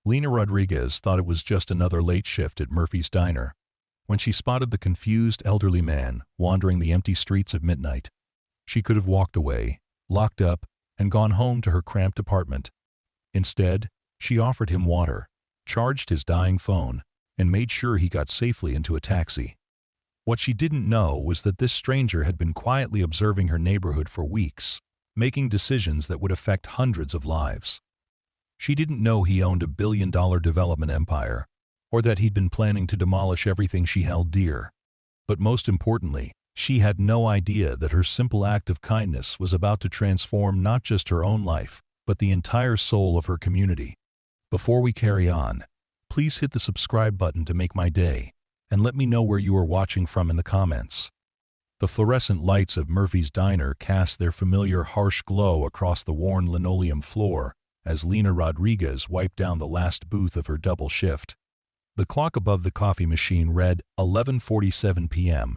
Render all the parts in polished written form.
Lena Rodriguez thought it was just another late shift at Murphy's Diner when she spotted the confused elderly man wandering the empty streets at midnight. She could have walked away, locked up, and gone home to her cramped apartment. Instead, she offered him water, charged his dying phone, and made sure he got safely into a taxi. What she didn't know was that this stranger had been quietly observing her neighborhood for weeks, making decisions that would affect hundreds of lives. She didn't know he owned a billion-dollar development empire, or that he'd been planning to demolish everything she held dear. But most importantly, she had no idea that her simple act of kindness was about to transform not just her own life, but the entire soul of her community. Before we carry on, please hit the subscribe button to make my day, and let me know where you are watching from in the comments. The fluorescent lights of Murphy's Diner cast their familiar harsh glow across the worn linoleum floor as Lena Rodriguez wiped down the last booth of her double shift. The clock above the coffee machine read 11:47 p.m.,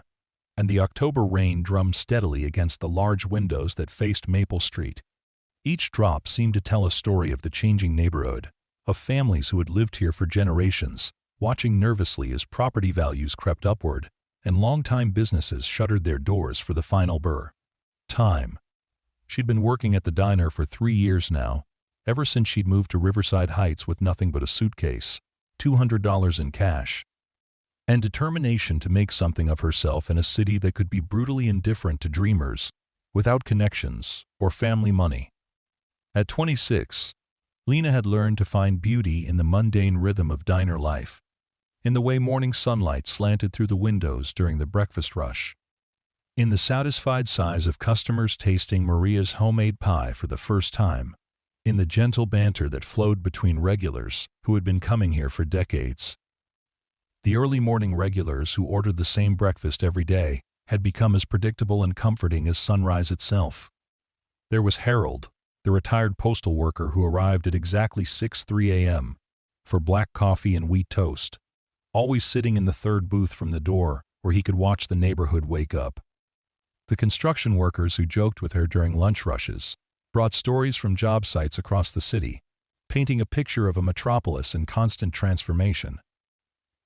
and the October rain drummed steadily against the large windows that faced Maple Street. Each drop seemed to tell a story of the changing neighborhood, of families who had lived here for generations, watching nervously as property values crept upward, and long-time businesses shuttered their doors for the final burr. Time. She'd been working at the diner for 3 years now, ever since she'd moved to Riverside Heights with nothing but a suitcase, $200 in cash, and determination to make something of herself in a city that could be brutally indifferent to dreamers, without connections or family money. At 26, Lena had learned to find beauty in the mundane rhythm of diner life, in the way morning sunlight slanted through the windows during the breakfast rush, in the satisfied sighs of customers tasting Maria's homemade pie for the first time, in the gentle banter that flowed between regulars who had been coming here for decades. The early morning regulars who ordered the same breakfast every day had become as predictable and comforting as sunrise itself. There was Harold, the retired postal worker who arrived at exactly 6:03 a.m. for black coffee and wheat toast, always sitting in the third booth from the door where he could watch the neighborhood wake up. The construction workers who joked with her during lunch rushes brought stories from job sites across the city, painting a picture of a metropolis in constant transformation.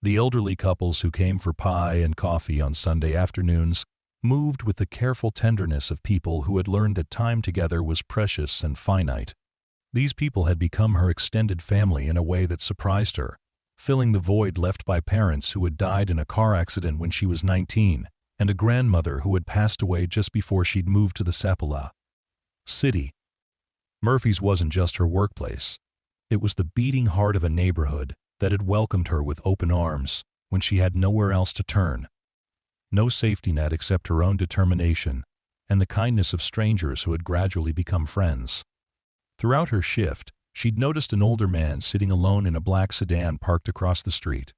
The elderly couples who came for pie and coffee on Sunday afternoons moved with the careful tenderness of people who had learned that time together was precious and finite. These people had become her extended family in a way that surprised her, filling the void left by parents who had died in a car accident when she was 19, and a grandmother who had passed away just before she'd moved to the Sapala city. Murphy's wasn't just her workplace. It was the beating heart of a neighborhood that had welcomed her with open arms when she had nowhere else to turn. No safety net except her own determination and the kindness of strangers who had gradually become friends. Throughout her shift, she'd noticed an older man sitting alone in a black sedan parked across the street.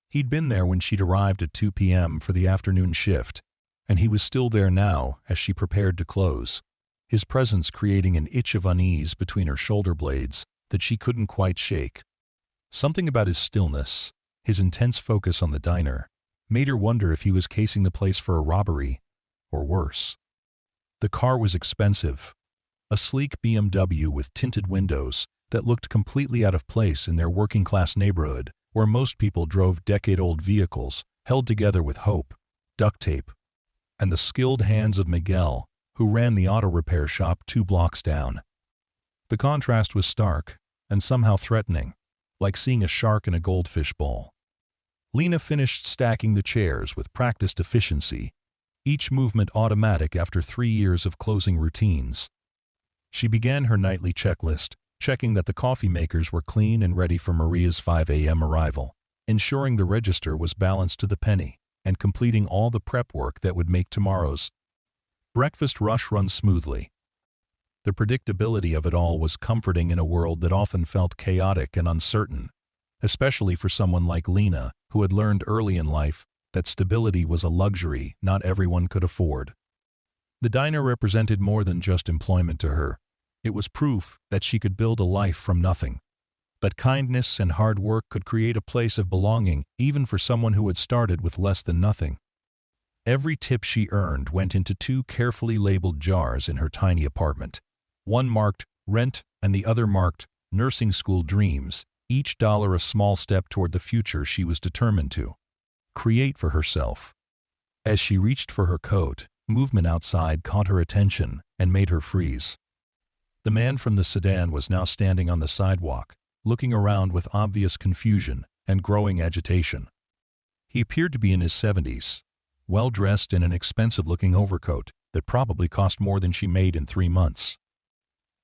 He'd been there when she'd arrived at 2 p.m. for the afternoon shift, and he was still there now as she prepared to close, his presence creating an itch of unease between her shoulder blades that she couldn't quite shake. Something about his stillness, his intense focus on the diner, made her wonder if he was casing the place for a robbery, or worse. The car was expensive, a sleek BMW with tinted windows that looked completely out of place in their working-class neighborhood where most people drove decade-old vehicles held together with hope, duct tape, and the skilled hands of Miguel, who ran the auto repair shop 2 blocks down. The contrast was stark and somehow threatening, like seeing a shark in a goldfish bowl. Lena finished stacking the chairs with practiced efficiency, each movement automatic after 3 years of closing routines. She began her nightly checklist, checking that the coffee makers were clean and ready for Maria's 5 a.m. arrival, ensuring the register was balanced to the penny, and completing all the prep work that would make tomorrow's breakfast rush run smoothly. The predictability of it all was comforting in a world that often felt chaotic and uncertain, especially for someone like Lena, who had learned early in life that stability was a luxury not everyone could afford. The diner represented more than just employment to her. It was proof that she could build a life from nothing, that kindness and hard work could create a place of belonging even for someone who had started with less than nothing. Every tip she earned went into 2 carefully labeled jars in her tiny apartment, one marked rent and the other marked nursing school dreams, each dollar a small step toward the future she was determined to create for herself. As she reached for her coat, movement outside caught her attention and made her freeze. The man from the sedan was now standing on the sidewalk, looking around with obvious confusion and growing agitation. He appeared to be in his 70s, well-dressed in an expensive-looking overcoat that probably cost more than she made in 3 months.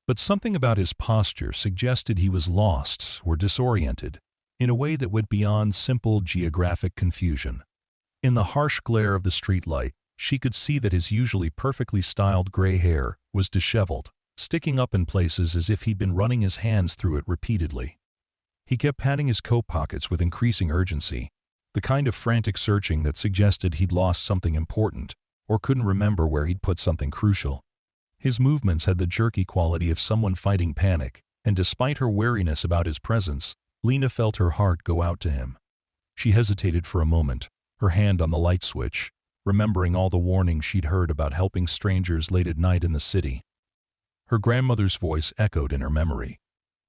But something about his posture suggested he was lost or disoriented in a way that went beyond simple geographic confusion. In the harsh glare of the streetlight, she could see that his usually perfectly styled gray hair was disheveled, sticking up in places as if he'd been running his hands through it repeatedly. He kept patting his coat pockets with increasing urgency, the kind of frantic searching that suggested he'd lost something important or couldn't remember where he'd put something crucial. His movements had the jerky quality of someone fighting panic, and despite her wariness about his presence, Lena felt her heart go out to him. She hesitated for a moment, her hand on the light switch, remembering all the warnings she'd heard about helping strangers late at night in the city. Her grandmother's voice echoed in her memory,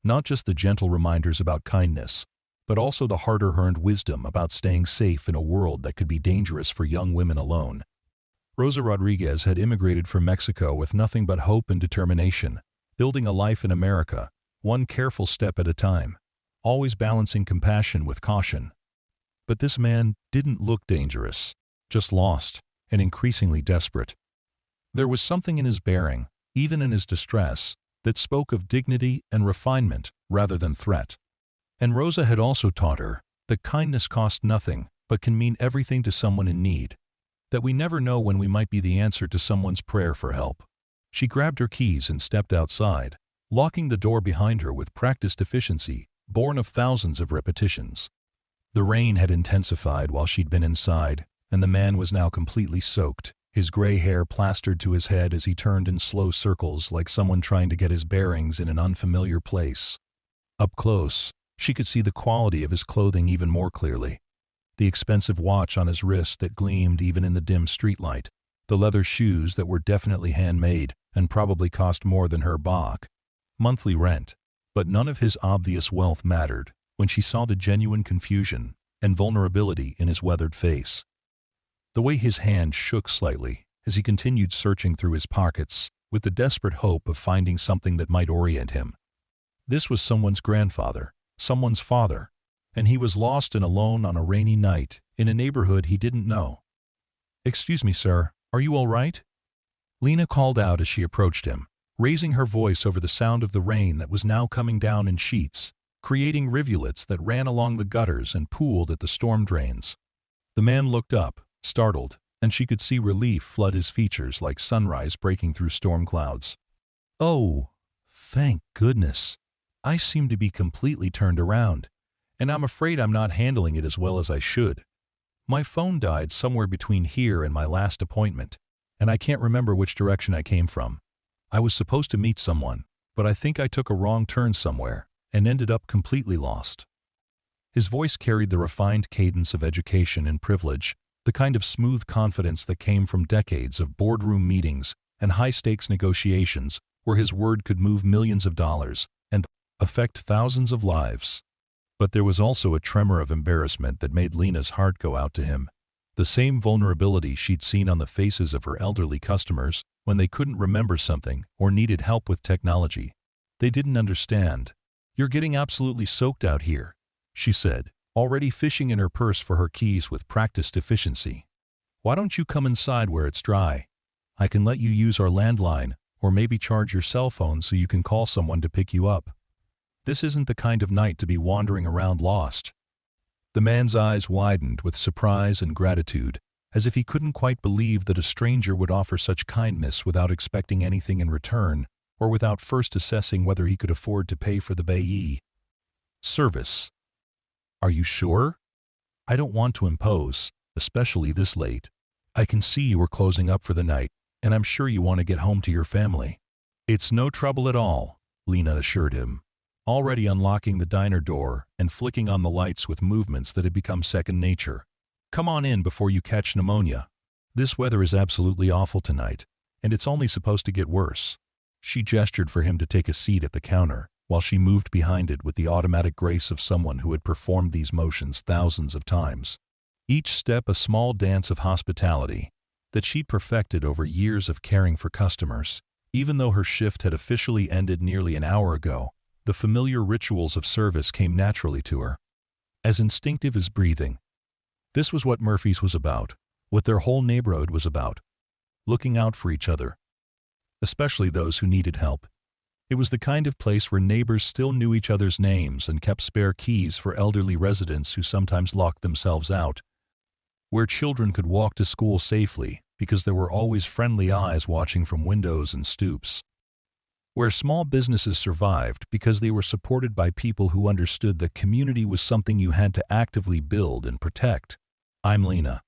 not just the gentle reminders about kindness, but also the harder-earned wisdom about staying safe in a world that could be dangerous for young women alone. Rosa Rodriguez had immigrated from Mexico with nothing but hope and determination, building a life in America, one careful step at a time, always balancing compassion with caution. But this man didn't look dangerous, just lost and increasingly desperate. There was something in his bearing, even in his distress, that spoke of dignity and refinement rather than threat. And Rosa had also taught her that kindness costs nothing but can mean everything to someone in need, that we never know when we might be the answer to someone's prayer for help. She grabbed her keys and stepped outside, locking the door behind her with practiced efficiency, born of thousands of repetitions. The rain had intensified while she'd been inside, and the man was now completely soaked, his gray hair plastered to his head as he turned in slow circles like someone trying to get his bearings in an unfamiliar place. Up close, she could see the quality of his clothing even more clearly. The expensive watch on his wrist that gleamed even in the dim streetlight, the leather shoes that were definitely handmade and probably cost more than her monthly rent. But none of his obvious wealth mattered when she saw the genuine confusion and vulnerability in his weathered face. The way his hand shook slightly as he continued searching through his pockets with the desperate hope of finding something that might orient him. This was someone's grandfather, someone's father, and he was lost and alone on a rainy night in a neighborhood he didn't know. "Excuse me, sir, are you all right?" Lena called out as she approached him, raising her voice over the sound of the rain that was now coming down in sheets, creating rivulets that ran along the gutters and pooled at the storm drains. The man looked up, startled, and she could see relief flood his features like sunrise breaking through storm clouds. "Oh, thank goodness. I seem to be completely turned around, and I'm afraid I'm not handling it as well as I should. My phone died somewhere between here and my last appointment, and I can't remember which direction I came from. I was supposed to meet someone, but I think I took a wrong turn somewhere and ended up completely lost." His voice carried the refined cadence of education and privilege, the kind of smooth confidence that came from decades of boardroom meetings and high-stakes negotiations where his word could move millions of dollars and affect thousands of lives. But there was also a tremor of embarrassment that made Lena's heart go out to him, the same vulnerability she'd seen on the faces of her elderly customers when they couldn't remember something or needed help with technology. They didn't understand. "You're getting absolutely soaked out here," she said, already fishing in her purse for her keys with practiced efficiency. "Why don't you come inside where it's dry? I can let you use our landline, or maybe charge your cell phone so you can call someone to pick you up. This isn't the kind of night to be wandering around lost." The man's eyes widened with surprise and gratitude, as if he couldn't quite believe that a stranger would offer such kindness without expecting anything in return, or without first assessing whether he could afford to pay for the service. "Are you sure? I don't want to impose, especially this late. I can see you are closing up for the night, and I'm sure you want to get home to your family." "It's no trouble at all," Lena assured him, already unlocking the diner door and flicking on the lights with movements that had become second nature. "Come on in before you catch pneumonia. This weather is absolutely awful tonight, and it's only supposed to get worse." She gestured for him to take a seat at the counter, while she moved behind it with the automatic grace of someone who had performed these motions thousands of times. Each step a small dance of hospitality that she'd perfected over years of caring for customers. Even though her shift had officially ended nearly an hour ago, the familiar rituals of service came naturally to her, as instinctive as breathing. This was what Murphy's was about, what their whole neighborhood was about, looking out for each other, especially those who needed help. It was the kind of place where neighbors still knew each other's names and kept spare keys for elderly residents who sometimes locked themselves out, where children could walk to school safely because there were always friendly eyes watching from windows and stoops, where small businesses survived because they were supported by people who understood that community was something you had to actively build and protect. "I'm Lena,"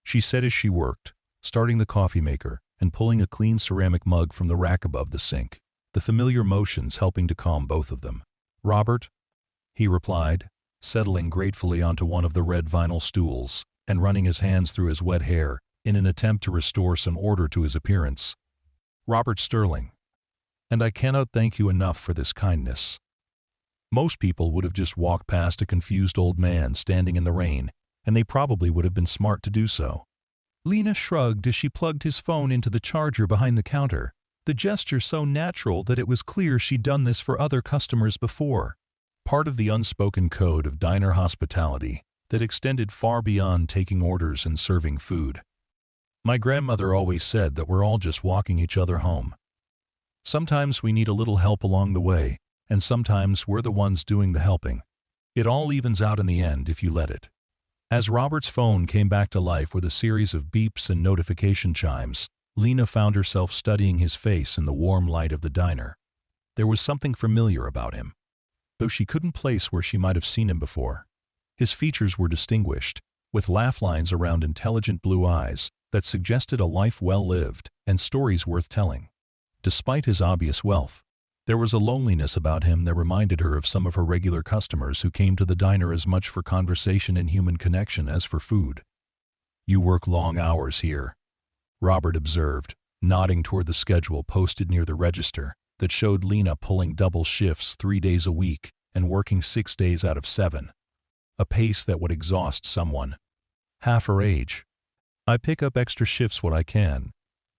she said as she worked, starting the coffee maker and pulling a clean ceramic mug from the rack above the sink, the familiar motions helping to calm both of them. "Robert," he replied, settling gratefully onto one of the red vinyl stools and running his hands through his wet hair in an attempt to restore some order to his appearance. "Robert Sterling. And I cannot thank you enough for this kindness." Most people would have just walked past a confused old man standing in the rain, and they probably would have been smart to do so. Lena shrugged as she plugged his phone into the charger behind the counter, the gesture so natural that it was clear she'd done this for other customers before. Part of the unspoken code of diner hospitality that extended far beyond taking orders and serving food. My grandmother always said that we're all just walking each other home. Sometimes we need a little help along the way, and sometimes we're the ones doing the helping. It all evens out in the end if you let it. As Robert's phone came back to life with a series of beeps and notification chimes, Lena found herself studying his face in the warm light of the diner. There was something familiar about him, though she couldn't place where she might have seen him before. His features were distinguished, with laugh lines around intelligent blue eyes that suggested a life well lived and stories worth telling. Despite his obvious wealth, there was a loneliness about him that reminded her of some of her regular customers who came to the diner as much for conversation and human connection as for food. "You work long hours here," Robert observed, nodding toward the schedule posted near the register that showed Lena pulling double shifts 3 days a week and working 6 days out of 7, a pace that would exhaust someone half her age. "I pick up extra shifts when I can,"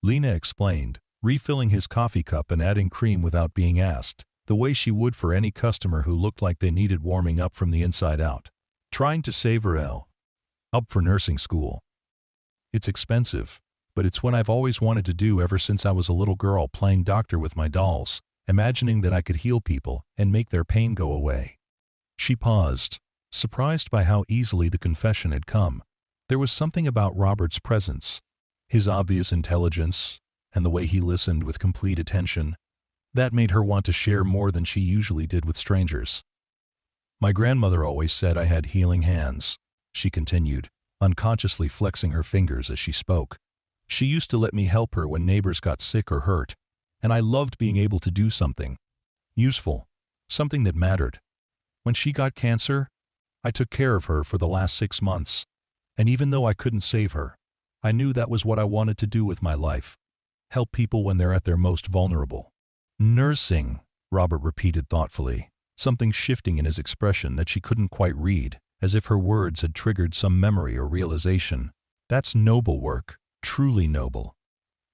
Lena explained, refilling his coffee cup and adding cream without being asked, the way she would for any customer who looked like they needed warming up from the inside out. "Trying to save her up for nursing school. It's expensive, but it's what I've always wanted to do ever since I was a little girl playing doctor with my dolls, imagining that I could heal people and make their pain go away." She paused, surprised by how easily the confession had come. There was something about Robert's presence, his obvious intelligence, and the way he listened with complete attention, that made her want to share more than she usually did with strangers. "My grandmother always said I had healing hands," she continued, unconsciously flexing her fingers as she spoke. "She used to let me help her when neighbors got sick or hurt, and I loved being able to do something useful, something that mattered. When she got cancer, I took care of her for the last 6 months, and even though I couldn't save her, I knew that was what I wanted to do with my life. Help people when they're at their most vulnerable." "Nursing," Robert repeated thoughtfully, something shifting in his expression that she couldn't quite read, as if her words had triggered some memory or realization. "That's noble work, truly noble.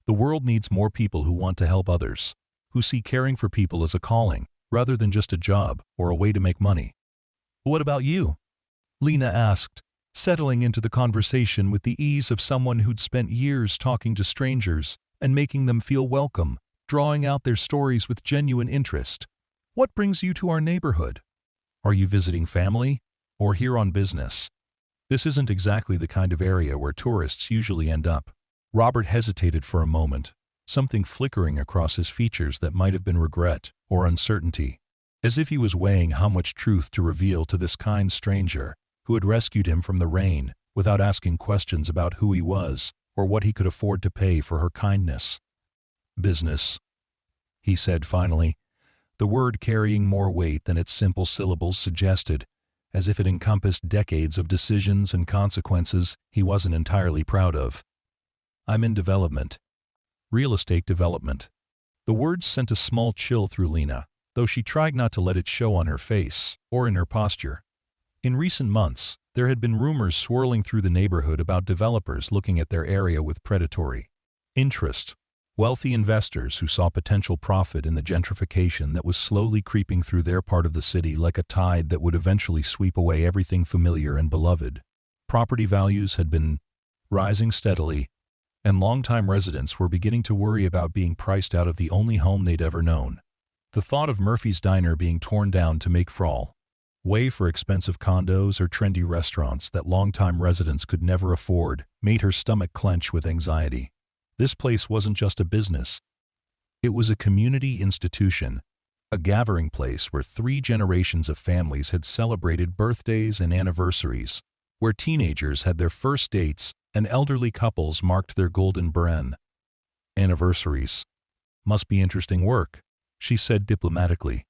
The world needs more people who want to help others, who see caring for people as a calling, rather than just a job or a way to make money." "What about you?" Lena asked, settling into the conversation with the ease of someone who'd spent years talking to strangers and making them feel welcome, drawing out their stories with genuine interest. "What brings you to our neighborhood? Are you visiting family, or here on business? This isn't exactly the kind of area where tourists usually end up." Robert hesitated for a moment, something flickering across his features that might have been regret or uncertainty, as if he was weighing how much truth to reveal to this kind stranger who had rescued him from the rain without asking questions about who he was or what he could afford to pay for her kindness. "Business," he said finally, the word carrying more weight than its simple syllables suggested, as if it encompassed decades of decisions and consequences he wasn't entirely proud of. "I'm in development. Real estate development." The words sent a small chill through Lena, though she tried not to let it show on her face or in her posture. In recent months, there had been rumors swirling through the neighborhood about developers looking at their area with predatory interest. Wealthy investors who saw potential profit in the gentrification that was slowly creeping through their part of the city like a tide that would eventually sweep away everything familiar and beloved. Property values had been rising steadily, and longtime residents were beginning to worry about being priced out of the only home they'd ever known. The thought of Murphy's Diner being torn down to make way for expensive condos or trendy restaurants that longtime residents could never afford made her stomach clench with anxiety. This place wasn't just a business. It was a community institution, a gathering place where 3 generations of families had celebrated birthdays and anniversaries, where teenagers had their first dates and elderly couples marked their golden bren. Anniversaries. Must be interesting work, she said diplomatically,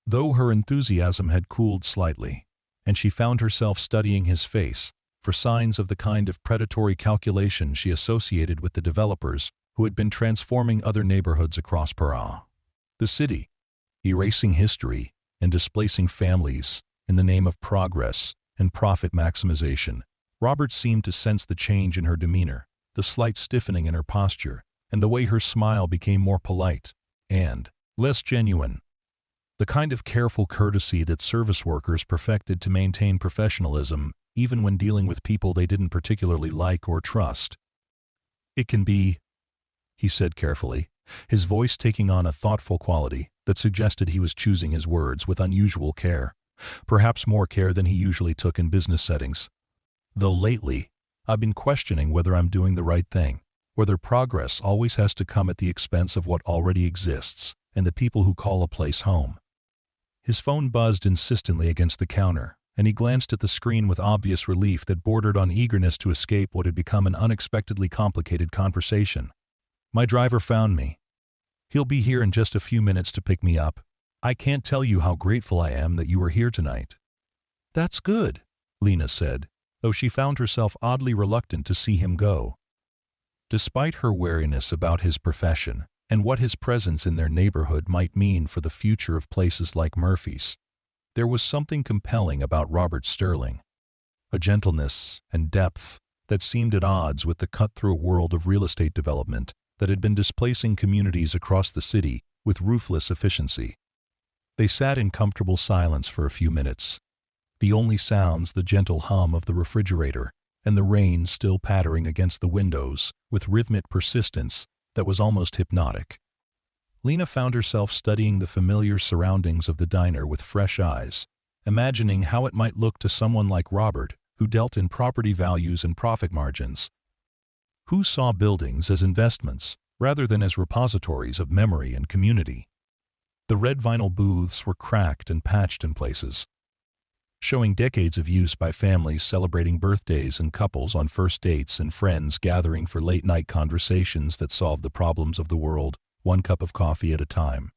though her enthusiasm had cooled slightly, and she found herself studying his face for signs of the kind of predatory calculation she associated with the developers who had been transforming other neighborhoods across the city, erasing history and displacing families in the name of progress and profit maximization. Robert seemed to sense the change in her demeanor, the slight stiffening in her posture, and the way her smile became more polite and less genuine. The kind of careful courtesy that service workers perfected to maintain professionalism even when dealing with people they didn't particularly like or trust. "It can be," he said carefully, his voice taking on a thoughtful quality that suggested he was choosing his words with unusual care, perhaps more care than he usually took in business settings. "Though lately, I've been questioning whether I'm doing the right thing, whether progress always has to come at the expense of what already exists and the people who call a place home." His phone buzzed insistently against the counter, and he glanced at the screen with obvious relief that bordered on eagerness to escape what had become an unexpectedly complicated conversation. "My driver found me. He'll be here in just a few minutes to pick me up. I can't tell you how grateful I am that you were here tonight." "That's good," Lena said, though she found herself oddly reluctant to see him go. Despite her wariness about his profession and what his presence in their neighborhood might mean for the future of places like Murphy's, there was something compelling about Robert Sterling, a gentleness and depth that seemed at odds with the cutthroat world of real estate development that had been displacing communities across the city with ruthless efficiency. They sat in comfortable silence for a few minutes, the only sounds the gentle hum of the refrigerator and the rain still pattering against the windows with rhythmic persistence that was almost hypnotic. Lena found herself studying the familiar surroundings of the diner with fresh eyes, imagining how it might look to someone like Robert, who dealt in property values and profit margins, who saw buildings as investments rather than as repositories of memory and community. The red vinyl booths were cracked and patched in places, showing decades of use by families celebrating birthdays and couples on first dates and friends gathering for late-night conversations that solved the problems of the world, one cup of coffee at a time.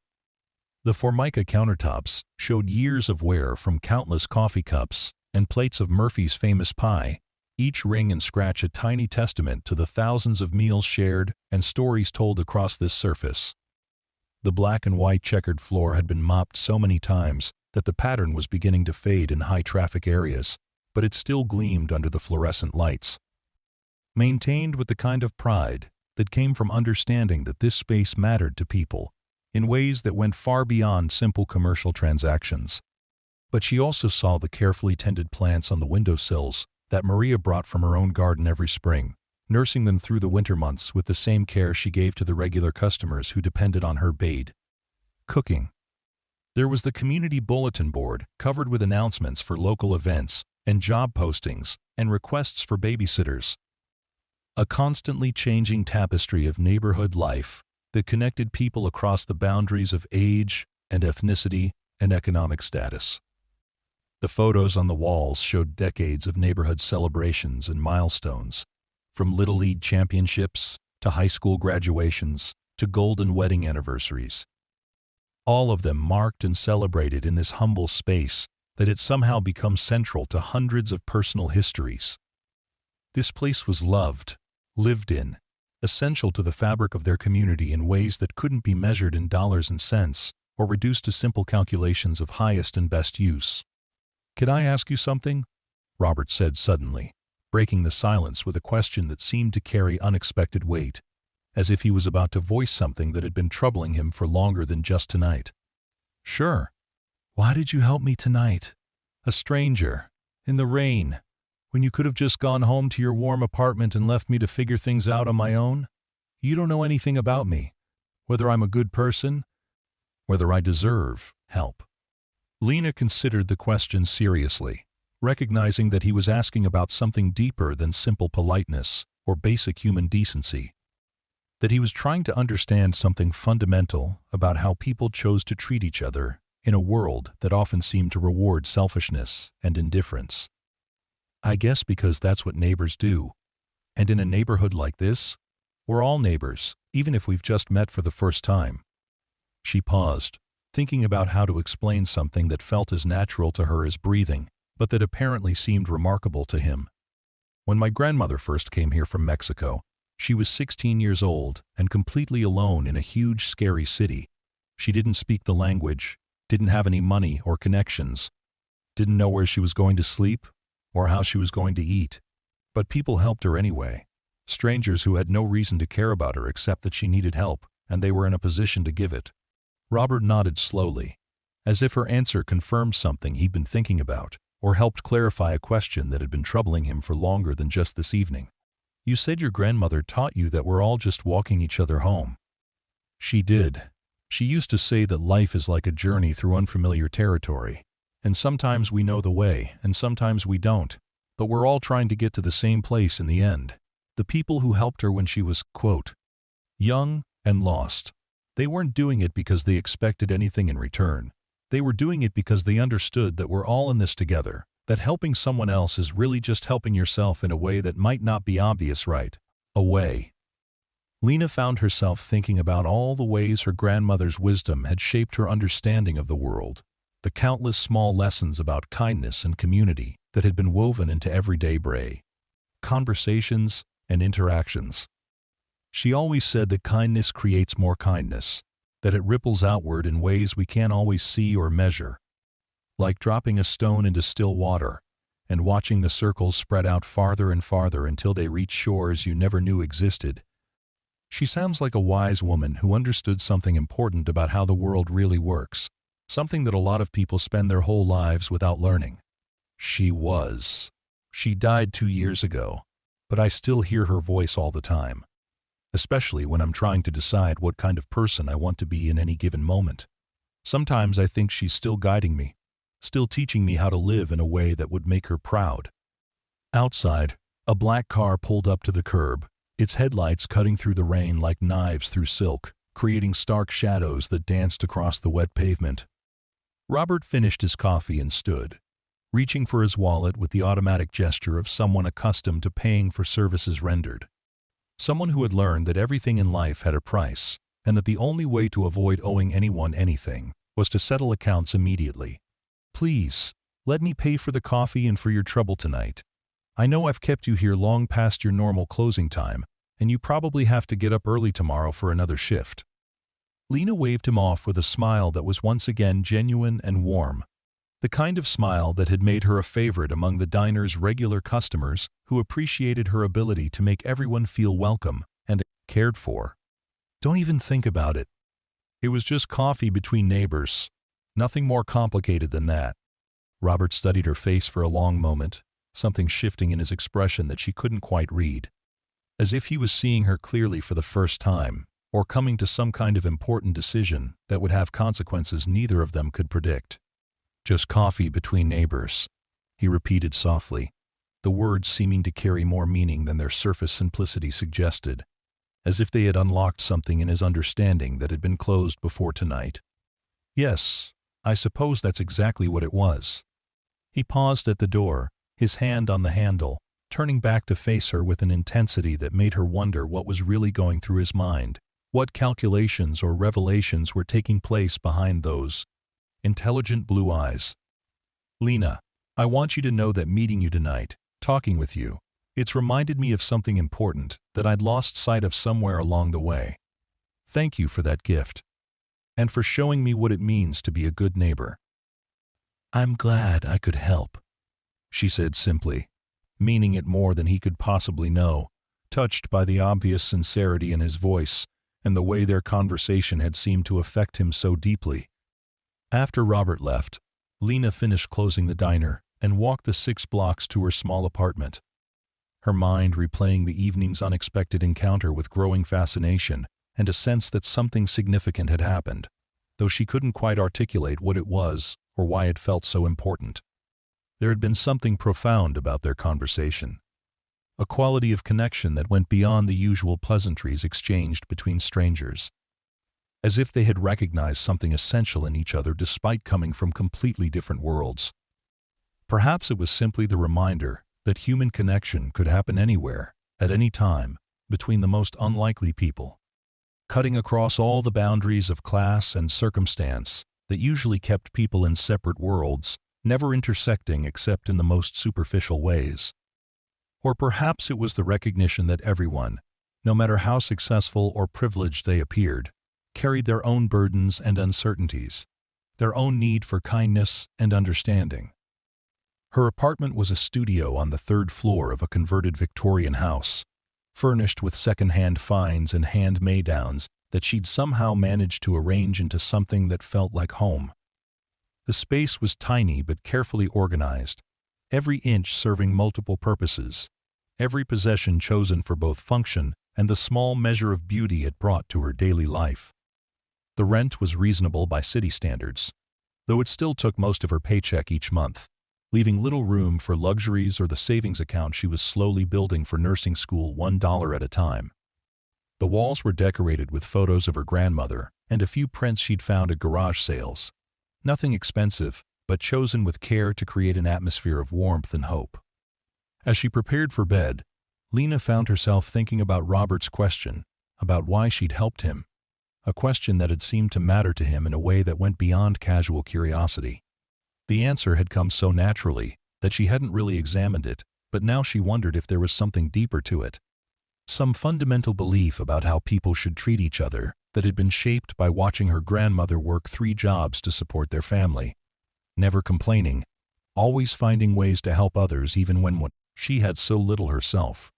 The Formica countertops showed years of wear from countless coffee cups and plates of Murphy's famous pie, each ring and scratch a tiny testament to the thousands of meals shared and stories told across this surface. The black and white checkered floor had been mopped so many times that the pattern was beginning to fade in high-traffic areas, but it still gleamed under the fluorescent lights. Maintained with the kind of pride that came from understanding that this space mattered to people in ways that went far beyond simple commercial transactions. But she also saw the carefully tended plants on the windowsills that Maria brought from her own garden every spring, nursing them through the winter months with the same care she gave to the regular customers who depended on her baid cooking. There was the community bulletin board covered with announcements for local events and job postings and requests for babysitters. A constantly changing tapestry of neighborhood life that connected people across the boundaries of age and ethnicity and economic status. The photos on the walls showed decades of neighborhood celebrations and milestones, from Little League championships to high school graduations to golden wedding anniversaries. All of them marked and celebrated in this humble space that had somehow become central to hundreds of personal histories. This place was loved, lived in, essential to the fabric of their community in ways that couldn't be measured in dollars and cents or reduced to simple calculations of highest and best use. "Can I ask you something?" Robert said suddenly, breaking the silence with a question that seemed to carry unexpected weight, as if he was about to voice something that had been troubling him for longer than just tonight. "Sure. Why did you help me tonight? A stranger, in the rain, when you could have just gone home to your warm apartment and left me to figure things out on my own? You don't know anything about me, whether I'm a good person, whether I deserve help." Lena considered the question seriously, recognizing that he was asking about something deeper than simple politeness or basic human decency, that he was trying to understand something fundamental about how people chose to treat each other in a world that often seemed to reward selfishness and indifference. "I guess because that's what neighbors do. And in a neighborhood like this, we're all neighbors, even if we've just met for the first time." She paused, thinking about how to explain something that felt as natural to her as breathing, but that apparently seemed remarkable to him. "When my grandmother first came here from Mexico, she was 16 years old and completely alone in a huge, scary city. She didn't speak the language, didn't have any money or connections, didn't know where she was going to sleep or how she was going to eat. But people helped her anyway. Strangers who had no reason to care about her except that she needed help, and they were in a position to give it." Robert nodded slowly, as if her answer confirmed something he'd been thinking about, or helped clarify a question that had been troubling him for longer than just this evening. "You said your grandmother taught you that we're all just walking each other home." "She did. She used to say that life is like a journey through unfamiliar territory, and sometimes we know the way and sometimes we don't, but we're all trying to get to the same place in the end." The people who helped her when she was, quote, young and lost, they weren't doing it because they expected anything in return. They were doing it because they understood that we're all in this together, that helping someone else is really just helping yourself in a way that might not be obvious right away. Lena found herself thinking about all the ways her grandmother's wisdom had shaped her understanding of the world, the countless small lessons about kindness and community that had been woven into everyday conversations and interactions. She always said that kindness creates more kindness, that it ripples outward in ways we can't always see or measure, like dropping a stone into still water and watching the circles spread out farther and farther until they reach shores you never knew existed. She sounds like a wise woman who understood something important about how the world really works, something that a lot of people spend their whole lives without learning. She died 2 years ago, but I still hear her voice all the time, especially when I'm trying to decide what kind of person I want to be in any given moment. Sometimes I think she's still guiding me, still teaching me how to live in a way that would make her proud. Outside, a black car pulled up to the curb, its headlights cutting through the rain like knives through silk, creating stark shadows that danced across the wet pavement. Robert finished his coffee and stood, reaching for his wallet with the automatic gesture of someone accustomed to paying for services rendered. Someone who had learned that everything in life had a price, and that the only way to avoid owing anyone anything was to settle accounts immediately. "Please, let me pay for the coffee and for your trouble tonight. I know I've kept you here long past your normal closing time, and you probably have to get up early tomorrow for another shift." Lena waved him off with a smile that was once again genuine and warm, the kind of smile that had made her a favorite among the diner's regular customers who appreciated her ability to make everyone feel welcome and cared for. "Don't even think about it. It was just coffee between neighbors. Nothing more complicated than that." Robert studied her face for a long moment, something shifting in his expression that she couldn't quite read, as if he was seeing her clearly for the first time, or coming to some kind of important decision that would have consequences neither of them could predict. "Just coffee between neighbors," he repeated softly, the words seeming to carry more meaning than their surface simplicity suggested, as if they had unlocked something in his understanding that had been closed before tonight. "Yes, I suppose that's exactly what it was." He paused at the door, his hand on the handle, turning back to face her with an intensity that made her wonder what was really going through his mind, what calculations or revelations were taking place behind those intelligent blue eyes. "Lena, I want you to know that meeting you tonight, talking with you, it's reminded me of something important that I'd lost sight of somewhere along the way. Thank you for that gift." and for showing me what it means to be a good neighbor." "I'm glad I could help," she said simply, meaning it more than he could possibly know, touched by the obvious sincerity in his voice and the way their conversation had seemed to affect him so deeply. After Robert left, Lena finished closing the diner and walked the 6 blocks to her small apartment, her mind replaying the evening's unexpected encounter with growing fascination and a sense that something significant had happened, though she couldn't quite articulate what it was or why it felt so important. There had been something profound about their conversation, a quality of connection that went beyond the usual pleasantries exchanged between strangers, as if they had recognized something essential in each other despite coming from completely different worlds. Perhaps it was simply the reminder that human connection could happen anywhere, at any time, between the most unlikely people, cutting across all the boundaries of class and circumstance that usually kept people in separate worlds, never intersecting except in the most superficial ways. Or perhaps it was the recognition that everyone, no matter how successful or privileged they appeared, carried their own burdens and uncertainties, their own need for kindness and understanding. Her apartment was a studio on the 3rd floor of a converted Victorian house, furnished with second-hand finds and hand-me-downs that she'd somehow managed to arrange into something that felt like home. The space was tiny but carefully organized, every inch serving multiple purposes, every possession chosen for both function and the small measure of beauty it brought to her daily life. The rent was reasonable by city standards, though it still took most of her paycheck each month, leaving little room for luxuries or the savings account she was slowly building for nursing school $1 at a time. The walls were decorated with photos of her grandmother and a few prints she'd found at garage sales. Nothing expensive, but chosen with care to create an atmosphere of warmth and hope. As she prepared for bed, Lena found herself thinking about Robert's question, about why she'd helped him, a question that had seemed to matter to him in a way that went beyond casual curiosity. The answer had come so naturally that she hadn't really examined it, but now she wondered if there was something deeper to it, some fundamental belief about how people should treat each other that had been shaped by watching her grandmother work 3 jobs to support their family, never complaining, always finding ways to help others even when she had so little herself.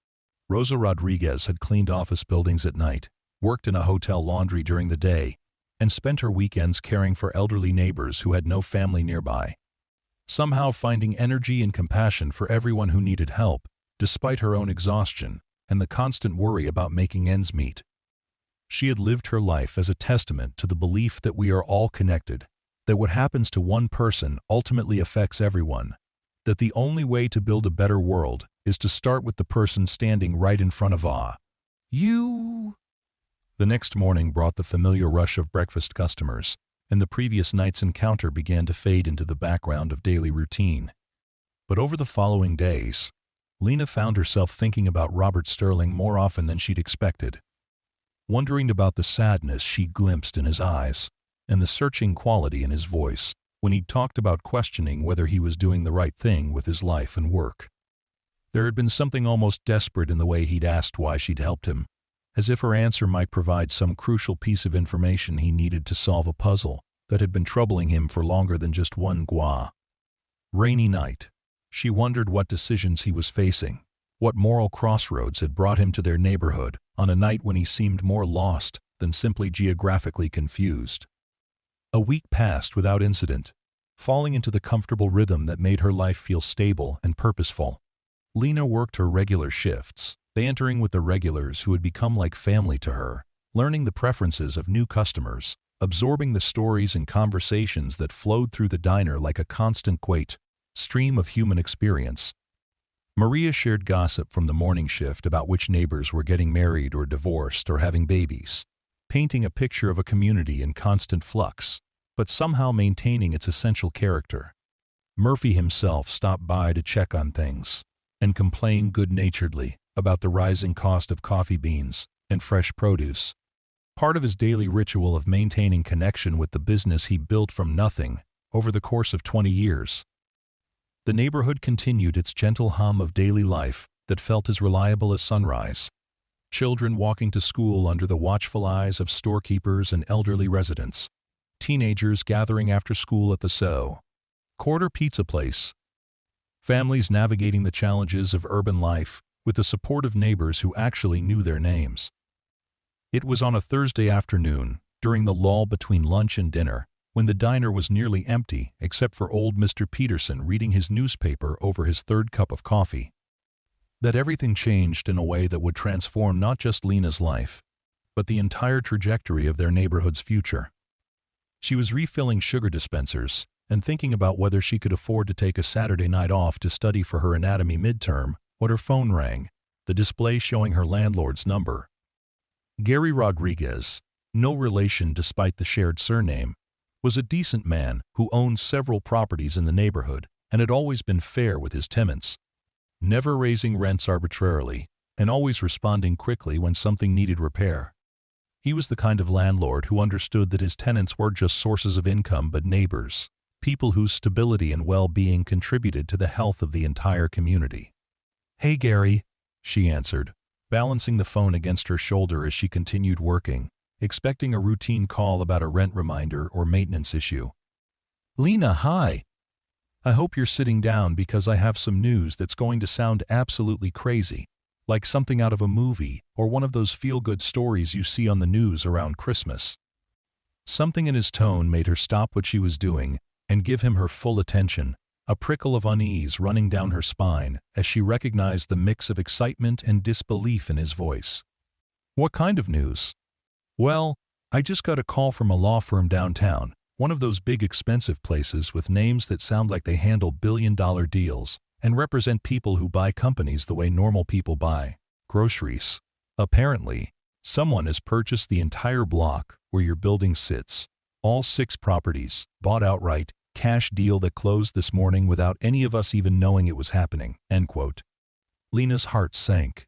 Rosa Rodriguez had cleaned office buildings at night, worked in a hotel laundry during the day, and spent her weekends caring for elderly neighbors who had no family nearby, somehow finding energy and compassion for everyone who needed help, despite her own exhaustion and the constant worry about making ends meet. She had lived her life as a testament to the belief that we are all connected, that what happens to one person ultimately affects everyone, that the only way to build a better world is to start with the person standing right in front of you. The next morning brought the familiar rush of breakfast customers, and the previous night's encounter began to fade into the background of daily routine. But over the following days, Lena found herself thinking about Robert Sterling more often than she'd expected, wondering about the sadness she glimpsed in his eyes and the searching quality in his voice when he talked about questioning whether he was doing the right thing with his life and work. There had been something almost desperate in the way he'd asked why she'd helped him, as if her answer might provide some crucial piece of information he needed to solve a puzzle that had been troubling him for longer than just one rainy night. She wondered what decisions he was facing, what moral crossroads had brought him to their neighborhood on a night when he seemed more lost than simply geographically confused. A week passed without incident, falling into the comfortable rhythm that made her life feel stable and purposeful. Lena worked her regular shifts, bantering with the regulars who had become like family to her, learning the preferences of new customers, absorbing the stories and conversations that flowed through the diner like a constant stream of human experience. Maria shared gossip from the morning shift about which neighbors were getting married or divorced or having babies, painting a picture of a community in constant flux, but somehow maintaining its essential character. Murphy himself stopped by to check on things and complain good-naturedly about the rising cost of coffee beans and fresh produce, part of his daily ritual of maintaining connection with the business he built from nothing over the course of 20 years. The neighborhood continued its gentle hum of daily life that felt as reliable as sunrise. Children walking to school under the watchful eyes of storekeepers and elderly residents, teenagers gathering after school at the quarter pizza place. Families navigating the challenges of urban life with the support of neighbors who actually knew their names. It was on a Thursday afternoon, during the lull between lunch and dinner, when the diner was nearly empty except for old Mr. Peterson reading his newspaper over his third cup of coffee, that everything changed in a way that would transform not just Lena's life, but the entire trajectory of their neighborhood's future. She was refilling sugar dispensers and thinking about whether she could afford to take a Saturday night off to study for her anatomy midterm when her phone rang, the display showing her landlord's number. Gary Rodriguez, no relation despite the shared surname, was a decent man who owned several properties in the neighborhood and had always been fair with his tenants, never raising rents arbitrarily and always responding quickly when something needed repair. He was the kind of landlord who understood that his tenants weren't just sources of income but neighbors, people whose stability and well-being contributed to the health of the entire community. "Hey, Gary," she answered, balancing the phone against her shoulder as she continued working, expecting a routine call about a rent reminder or maintenance issue. "Lena, hi. I hope you're sitting down because I have some news that's going to sound absolutely crazy, like something out of a movie or one of those feel-good stories you see on the news around Christmas." Something in his tone made her stop what she was doing and give him her full attention, a prickle of unease running down her spine as she recognized the mix of excitement and disbelief in his voice. "What kind of news?" "Well, I just got a call from a law firm downtown, one of those big expensive places with names that sound like they handle billion-dollar deals and represent people who buy companies the way normal people buy groceries. Apparently, someone has purchased the entire block where your building sits, all 6 properties, bought outright, cash deal that closed this morning without any of us even knowing it was happening." End quote. Lena's heart sank,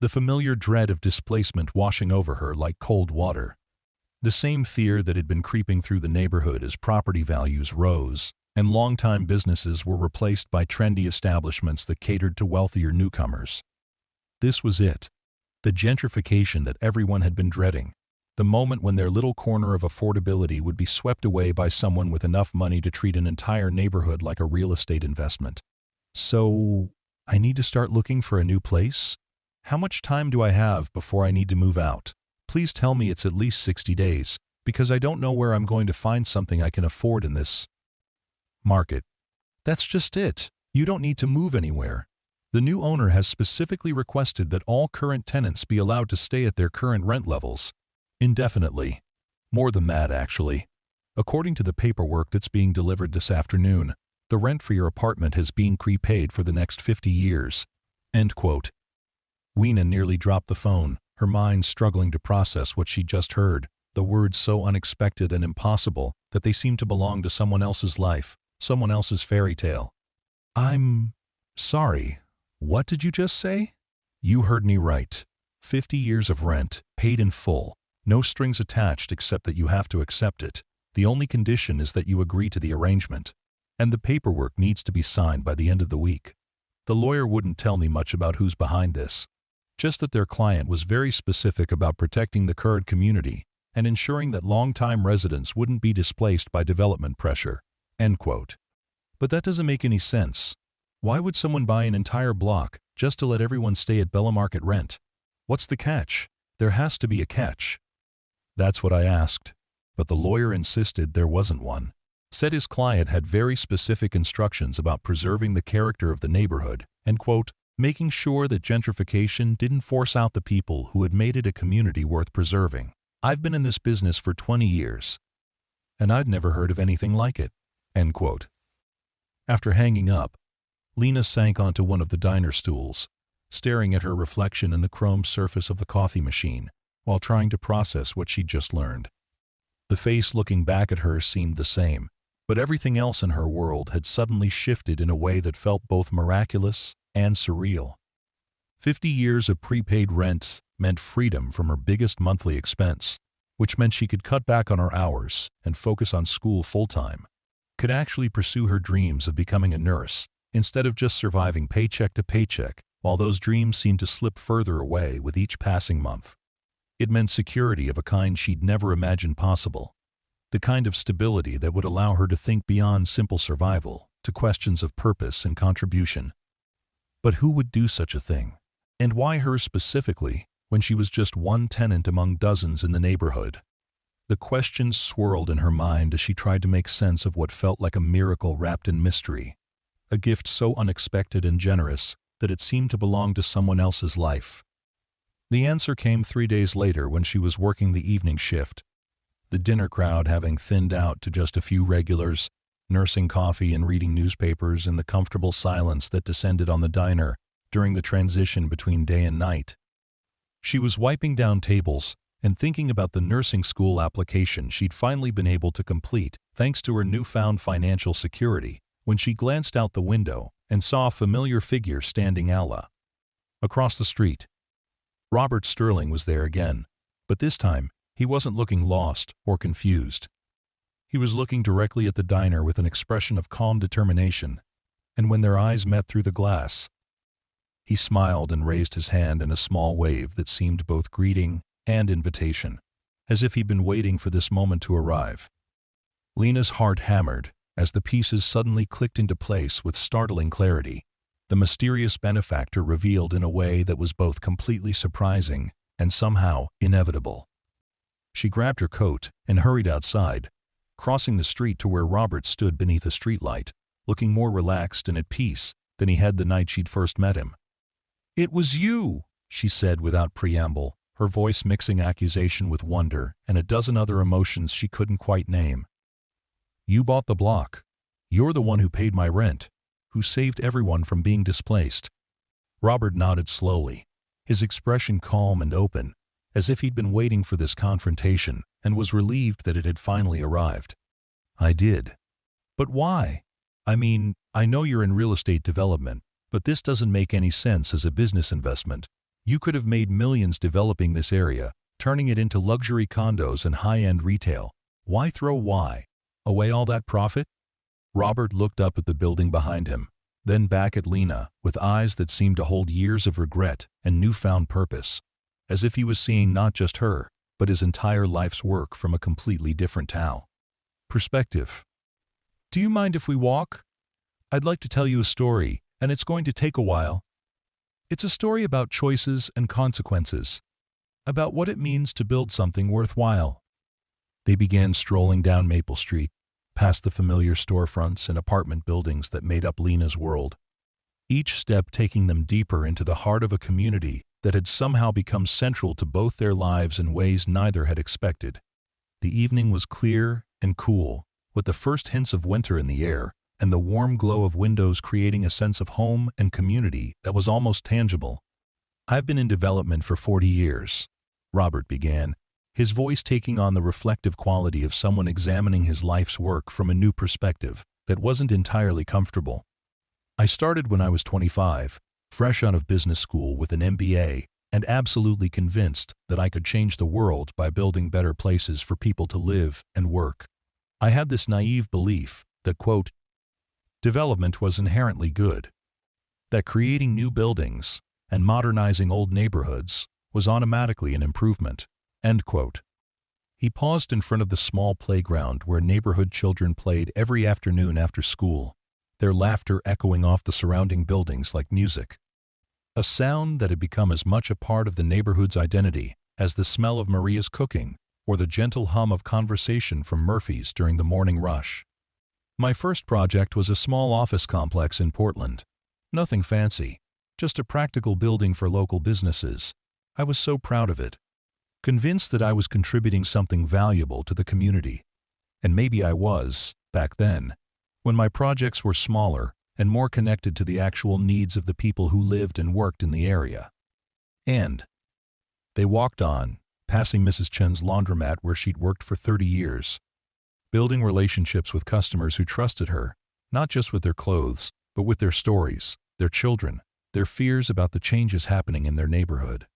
the familiar dread of displacement washing over her like cold water. The same fear that had been creeping through the neighborhood as property values rose and longtime businesses were replaced by trendy establishments that catered to wealthier newcomers. This was it, the gentrification that everyone had been dreading, the moment when their little corner of affordability would be swept away by someone with enough money to treat an entire neighborhood like a real estate investment. "So, I need to start looking for a new place? How much time do I have before I need to move out? Please tell me it's at least 60 days, because I don't know where I'm going to find something I can afford in this market." "That's just it. You don't need to move anywhere. The new owner has specifically requested that all current tenants be allowed to stay at their current rent levels indefinitely. More than that, actually. According to the paperwork that's being delivered this afternoon, the rent for your apartment has been prepaid for the next 50 years. End quote. Lena nearly dropped the phone, her mind struggling to process what she'd just heard, the words so unexpected and impossible that they seemed to belong to someone else's life, someone else's fairy tale. "I'm sorry. What did you just say?" "You heard me right. 50 years of rent, paid in full. No strings attached except that you have to accept it. The only condition is that you agree to the arrangement. And the paperwork needs to be signed by the end of the week." The lawyer wouldn't tell me much about who's behind this. Just that their client was very specific about protecting the current community and ensuring that long-time residents wouldn't be displaced by development pressure. End quote. But that doesn't make any sense. Why would someone buy an entire block just to let everyone stay at Bella Market rent? What's the catch? There has to be a catch. That's what I asked, but the lawyer insisted there wasn't one. Said his client had very specific instructions about preserving the character of the neighborhood and, quote, making sure that gentrification didn't force out the people who had made it a community worth preserving. "I've been in this business for 20 years, and I'd never heard of anything like it." End quote. After hanging up, Lena sank onto one of the diner stools, staring at her reflection in the chrome surface of the coffee machine, while trying to process what she'd just learned. The face looking back at her seemed the same, but everything else in her world had suddenly shifted in a way that felt both miraculous and surreal. 50 years of prepaid rent meant freedom from her biggest monthly expense, which meant she could cut back on her hours and focus on school full-time, could actually pursue her dreams of becoming a nurse instead of just surviving paycheck to paycheck, while those dreams seemed to slip further away with each passing month. It meant security of a kind she'd never imagined possible. the kind of stability that would allow her to think beyond simple survival to questions of purpose and contribution. But who would do such a thing? And why her specifically, when she was just one tenant among dozens in the neighborhood? The questions swirled in her mind as she tried to make sense of what felt like a miracle wrapped in mystery, a gift so unexpected and generous that it seemed to belong to someone else's life. The answer came 3 days later when she was working the evening shift, the dinner crowd having thinned out to just a few regulars, nursing coffee and reading newspapers in the comfortable silence that descended on the diner during the transition between day and night. She was wiping down tables and thinking about the nursing school application she'd finally been able to complete thanks to her newfound financial security when she glanced out the window and saw a familiar figure standing across the street. Robert Sterling was there again, but this time he wasn't looking lost or confused. He was looking directly at the diner with an expression of calm determination, and when their eyes met through the glass, he smiled and raised his hand in a small wave that seemed both greeting and invitation, as if he'd been waiting for this moment to arrive. Lena's heart hammered as the pieces suddenly clicked into place with startling clarity, the mysterious benefactor revealed in a way that was both completely surprising and somehow inevitable. She grabbed her coat and hurried outside, crossing the street to where Robert stood beneath a streetlight, looking more relaxed and at peace than he had the night she'd first met him. "It was you," she said without preamble, her voice mixing accusation with wonder and a dozen other emotions she couldn't quite name. "You bought the block. You're the one who paid my rent, who saved everyone from being displaced." Robert nodded slowly, his expression calm and open, as if he'd been waiting for this confrontation and was relieved that it had finally arrived. "I did. But why? I mean, I know you're in real estate development, but this doesn't make any sense as a business investment. You could have made millions developing this area, turning it into luxury condos and high-end retail. Why throw away all that profit?" Robert looked up at the building behind him, then back at Lena with eyes that seemed to hold years of regret and newfound purpose, as if he was seeing not just her, but his entire life's work from a completely different perspective. "Do you mind if we walk? I'd like to tell you a story, and it's going to take a while. It's a story about choices and consequences, about what it means to build something worthwhile." They began strolling down Maple Street, past the familiar storefronts and apartment buildings that made up Lena's world, each step taking them deeper into the heart of a community that had somehow become central to both their lives in ways neither had expected. The evening was clear and cool, with the first hints of winter in the air, and the warm glow of windows creating a sense of home and community that was almost tangible. "I've been in development for 40 years, Robert began, his voice taking on the reflective quality of someone examining his life's work from a new perspective that wasn't entirely comfortable. "I started when I was 25, fresh out of business school with an MBA, and absolutely convinced that I could change the world by building better places for people to live and work. I had this naive belief that, quote, development was inherently good, that creating new buildings and modernizing old neighborhoods was automatically an improvement." End quote. He paused in front of the small playground where neighborhood children played every afternoon after school, their laughter echoing off the surrounding buildings like music. A sound that had become as much a part of the neighborhood's identity as the smell of Maria's cooking or the gentle hum of conversation from Murphy's during the morning rush. My first project was a small office complex in Portland. Nothing fancy, just a practical building for local businesses. I was so proud of it, convinced that I was contributing something valuable to the community. And maybe I was, back then, when my projects were smaller and more connected to the actual needs of the people who lived and worked in the area. And they walked on, passing Mrs. Chen's laundromat where she'd worked for 30 years, building relationships with customers who trusted her, not just with their clothes, but with their stories, their children, their fears about the changes happening in their neighborhood.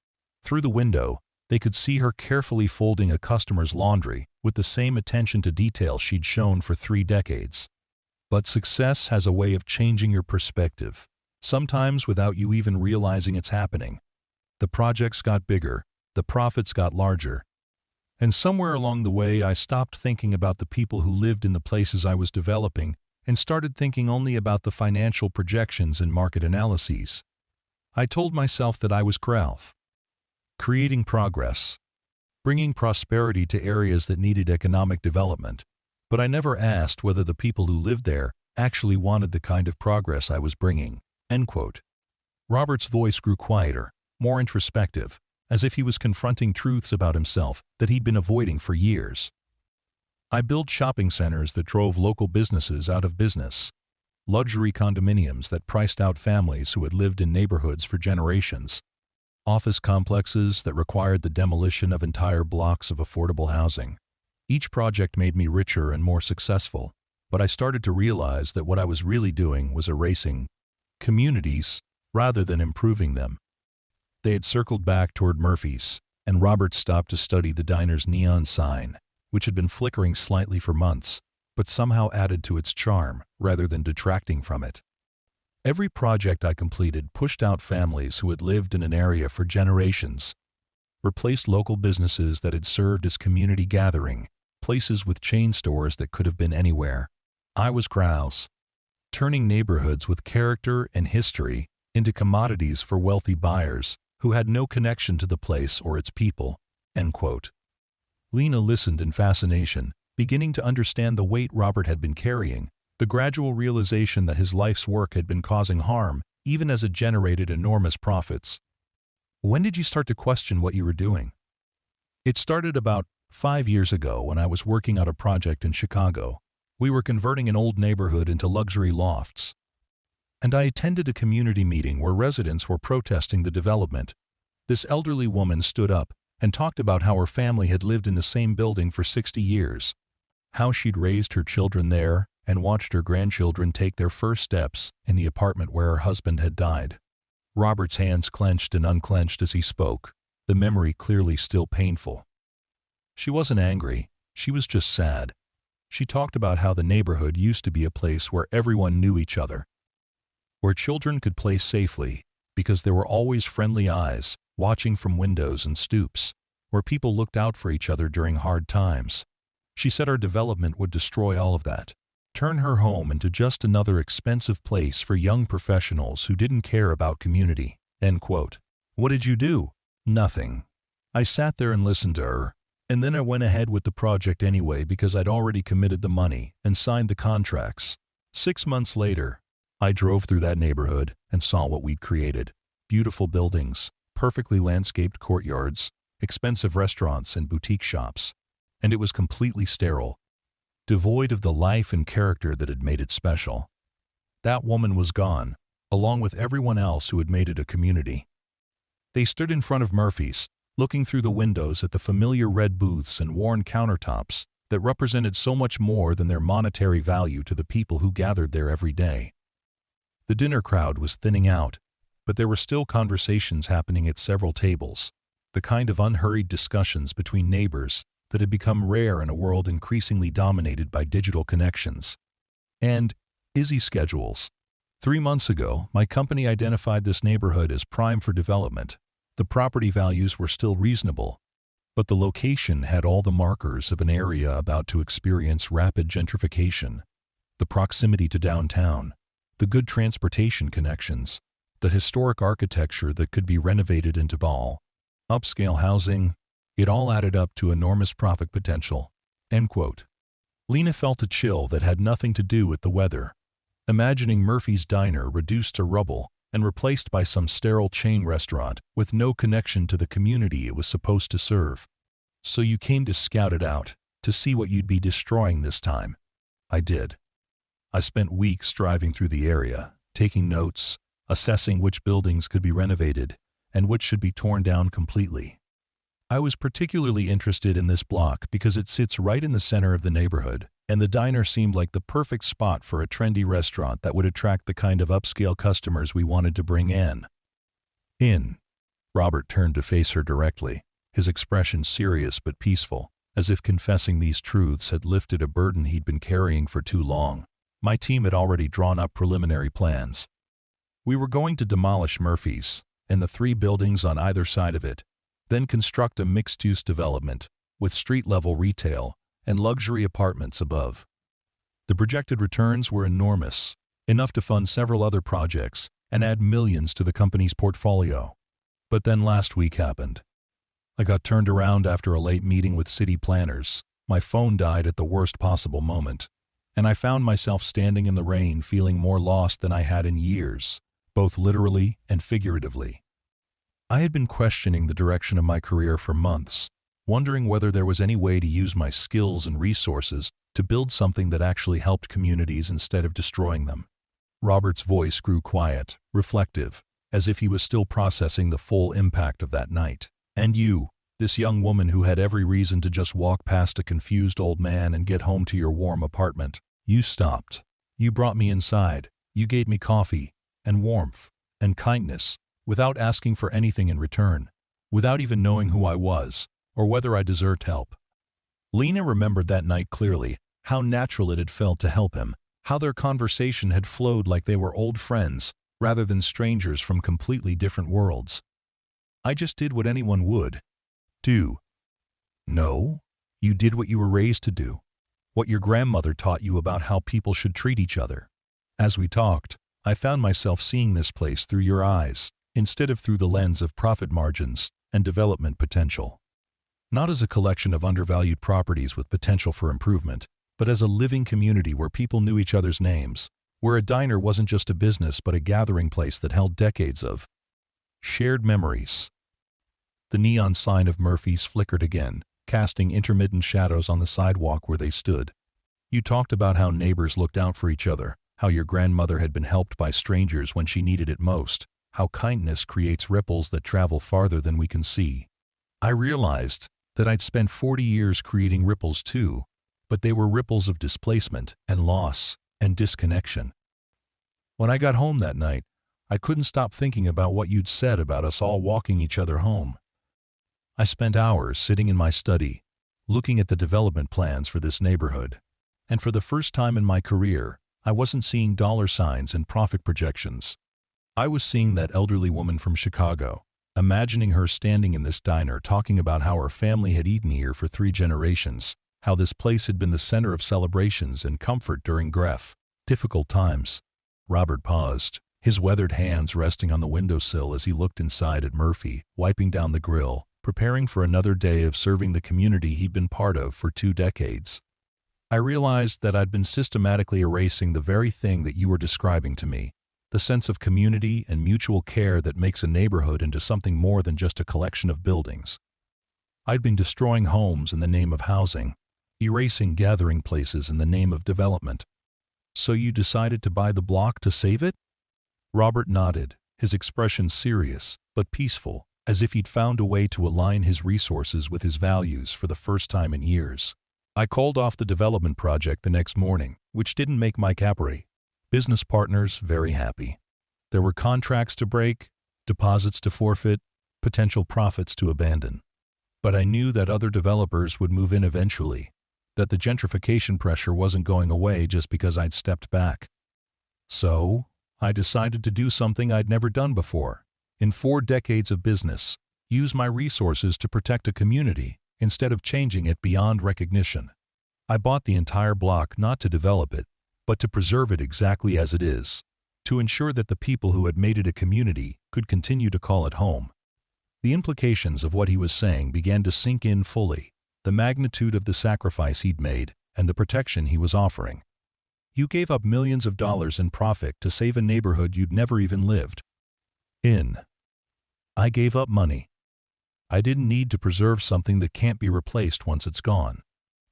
Through the window, they could see her carefully folding a customer's laundry with the same attention to detail she'd shown for 3 decades. But success has a way of changing your perspective, sometimes without you even realizing it's happening. The projects got bigger, the profits got larger. And somewhere along the way I stopped thinking about the people who lived in the places I was developing and started thinking only about the financial projections and market analyses. I told myself that I was creating progress, bringing prosperity to areas that needed economic development, but I never asked whether the people who lived there actually wanted the kind of progress I was bringing." End quote. Robert's voice grew quieter, more introspective, as if he was confronting truths about himself that he'd been avoiding for years. "I built shopping centers that drove local businesses out of business, luxury condominiums that priced out families who had lived in neighborhoods for generations, office complexes that required the demolition of entire blocks of affordable housing. Each project made me richer and more successful, but I started to realize that what I was really doing was erasing communities rather than improving them." They had circled back toward Murphy's, and Robert stopped to study the diner's neon sign, which had been flickering slightly for months, but somehow added to its charm rather than detracting from it. "Every project I completed pushed out families who had lived in an area for generations, replaced local businesses that had served as community gathering places with chain stores that could have been anywhere. I was turning neighborhoods with character and history into commodities for wealthy buyers who had no connection to the place or its people." End quote. Lena listened in fascination, beginning to understand the weight Robert had been carrying, the gradual realization that his life's work had been causing harm, even as it generated enormous profits. "When did you start to question what you were doing?" "It started about 5 years ago when I was working on a project in Chicago. We were converting an old neighborhood into luxury lofts, and I attended a community meeting where residents were protesting the development. This elderly woman stood up and talked about how her family had lived in the same building for 60 years, how she'd raised her children there and watched her grandchildren take their first steps in the apartment where her husband had died." Robert's hands clenched and unclenched as he spoke, the memory clearly still painful. She wasn't angry, she was just sad. She talked about how the neighborhood used to be a place where everyone knew each other, where children could play safely because there were always friendly eyes watching from windows and stoops, where people looked out for each other during hard times. She said our development would destroy all of that, turn her home into just another expensive place for young professionals who didn't care about community." End quote. "What did you do?" "Nothing. I sat there and listened to her, and then I went ahead with the project anyway because I'd already committed the money and signed the contracts. 6 months later, I drove through that neighborhood and saw what we'd created. Beautiful buildings, perfectly landscaped courtyards, expensive restaurants and boutique shops. And it was completely sterile, devoid of the life and character that had made it special. That woman was gone, along with everyone else who had made it a community." They stood in front of Murphy's, looking through the windows at the familiar red booths and worn countertops that represented so much more than their monetary value to the people who gathered there every day. The dinner crowd was thinning out, but there were still conversations happening at several tables, the kind of unhurried discussions between neighbors that had become rare in a world increasingly dominated by digital connections and busy schedules. 3 months ago, my company identified this neighborhood as prime for development. The property values were still reasonable, but the location had all the markers of an area about to experience rapid gentrification. The proximity to downtown, the good transportation connections, the historic architecture that could be renovated into upscale housing, it all added up to enormous profit potential." End quote. Lena felt a chill that had nothing to do with the weather, imagining Murphy's Diner reduced to rubble and replaced by some sterile chain restaurant with no connection to the community it was supposed to serve. "So you came to scout it out, to see what you'd be destroying this time?" "I did. I spent weeks driving through the area, taking notes, assessing which buildings could be renovated and which should be torn down completely. I was particularly interested in this block because it sits right in the center of the neighborhood, and the diner seemed like the perfect spot for a trendy restaurant that would attract the kind of upscale customers we wanted to bring in." Robert turned to face her directly, his expression serious but peaceful, as if confessing these truths had lifted a burden he'd been carrying for too long. "My team had already drawn up preliminary plans. We were going to demolish Murphy's and the 3 buildings on either side of it, then construct a mixed-use development, with street-level retail and luxury apartments above. The projected returns were enormous, enough to fund several other projects and add millions to the company's portfolio. But then last week happened. I got turned around after a late meeting with city planners. My phone died at the worst possible moment, and I found myself standing in the rain feeling more lost than I had in years, both literally and figuratively. I had been questioning the direction of my career for months, wondering whether there was any way to use my skills and resources to build something that actually helped communities instead of destroying them. Robert's voice grew quiet, reflective, as if he was still processing the full impact of that night. And you, this young woman who had every reason to just walk past a confused old man and get home to your warm apartment, you stopped. You brought me inside. You gave me coffee, and warmth, and kindness, without asking for anything in return, without even knowing who I was, or whether I deserved help. Lena remembered that night clearly, how natural it had felt to help him, how their conversation had flowed like they were old friends, rather than strangers from completely different worlds. I just did what anyone would. Do. No, you did what you were raised to do, what your grandmother taught you about how people should treat each other. As we talked, I found myself seeing this place through your eyes, instead of through the lens of profit margins and development potential. Not as a collection of undervalued properties with potential for improvement, but as a living community where people knew each other's names, where a diner wasn't just a business but a gathering place that held decades of shared memories. The neon sign of Murphy's flickered again, casting intermittent shadows on the sidewalk where they stood. You talked about how neighbors looked out for each other, how your grandmother had been helped by strangers when she needed it most, how kindness creates ripples that travel farther than we can see. I realized that I'd spent 40 years creating ripples too, but they were ripples of displacement and loss and disconnection. When I got home that night, I couldn't stop thinking about what you'd said about us all walking each other home. I spent hours sitting in my study, looking at the development plans for this neighborhood, and for the first time in my career, I wasn't seeing dollar signs and profit projections. I was seeing that elderly woman from Chicago, imagining her standing in this diner talking about how her family had eaten here for 3 generations, how this place had been the center of celebrations and comfort during difficult times. Robert paused, his weathered hands resting on the windowsill as he looked inside at Murphy, wiping down the grill, preparing for another day of serving the community he'd been part of for 2 decades. I realized that I'd been systematically erasing the very thing that you were describing to me, the sense of community and mutual care that makes a neighborhood into something more than just a collection of buildings. I'd been destroying homes in the name of housing, erasing gathering places in the name of development. So you decided to buy the block to save it? Robert nodded, his expression serious but peaceful, as if he'd found a way to align his resources with his values for the first time in years. I called off the development project the next morning, which didn't make my business partners very happy. There were contracts to break, deposits to forfeit, potential profits to abandon. But I knew that other developers would move in eventually, that the gentrification pressure wasn't going away just because I'd stepped back. So, I decided to do something I'd never done before. In 4 decades of business, use my resources to protect a community instead of changing it beyond recognition. I bought the entire block not to develop it, but to preserve it exactly as it is, to ensure that the people who had made it a community could continue to call it home. The implications of what he was saying began to sink in fully, the magnitude of the sacrifice he'd made and the protection he was offering. You gave up millions of dollars in profit to save a neighborhood you'd never even lived in. I gave up money. I didn't need to preserve something that can't be replaced once it's gone.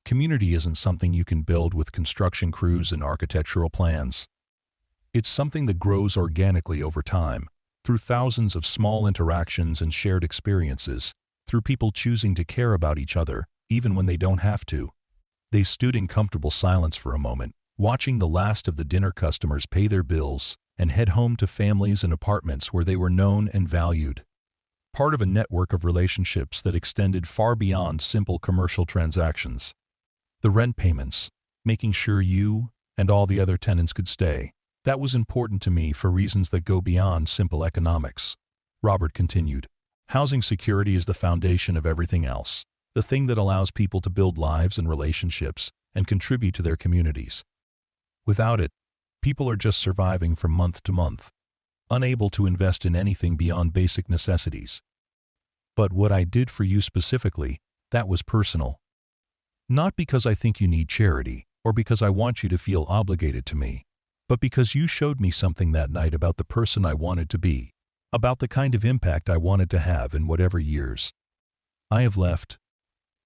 Community isn't something you can build with construction crews and architectural plans. It's something that grows organically over time, through thousands of small interactions and shared experiences, through people choosing to care about each other, even when they don't have to. They stood in comfortable silence for a moment, watching the last of the dinner customers pay their bills and head home to families and apartments where they were known and valued. Part of a network of relationships that extended far beyond simple commercial transactions. The rent payments, making sure you and all the other tenants could stay, that was important to me for reasons that go beyond simple economics. Robert continued, housing security is the foundation of everything else. the thing that allows people to build lives and relationships and contribute to their communities. Without it, people are just surviving from month to month, unable to invest in anything beyond basic necessities. But what I did for you specifically, that was personal. Not because I think you need charity, or because I want you to feel obligated to me, but because you showed me something that night about the person I wanted to be, about the kind of impact I wanted to have in whatever years I have left.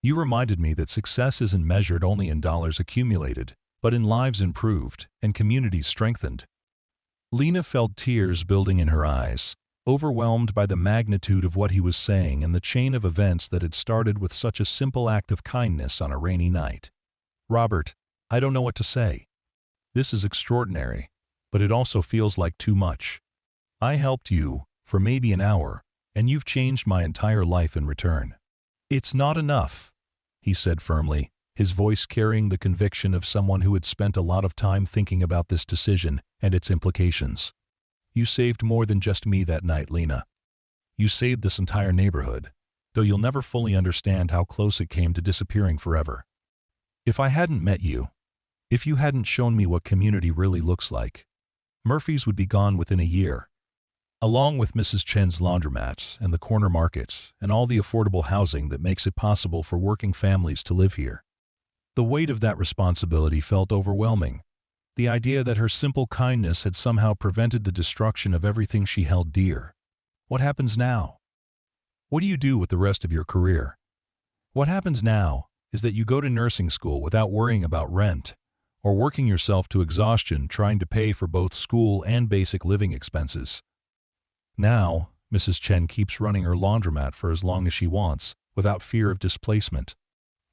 You reminded me that success isn't measured only in dollars accumulated, but in lives improved and communities strengthened. Lena felt tears building in her eyes, overwhelmed by the magnitude of what he was saying and the chain of events that had started with such a simple act of kindness on a rainy night. Robert, I don't know what to say. This is extraordinary, but it also feels like too much. I helped you for maybe an hour, and you've changed my entire life in return. It's not enough, he said firmly, his voice carrying the conviction of someone who had spent a lot of time thinking about this decision and its implications. You saved more than just me that night, Lena. You saved this entire neighborhood, though you'll never fully understand how close it came to disappearing forever. If I hadn't met you, if you hadn't shown me what community really looks like, Murphy's would be gone within a year, along with Mrs. Chen's laundromat and the corner market and all the affordable housing that makes it possible for working families to live here. The weight of that responsibility felt overwhelming. The idea that her simple kindness had somehow prevented the destruction of everything she held dear. What happens now? What do you do with the rest of your career? What happens now is that you go to nursing school without worrying about rent, or working yourself to exhaustion trying to pay for both school and basic living expenses. Now, Mrs. Chen keeps running her laundromat for as long as she wants, without fear of displacement.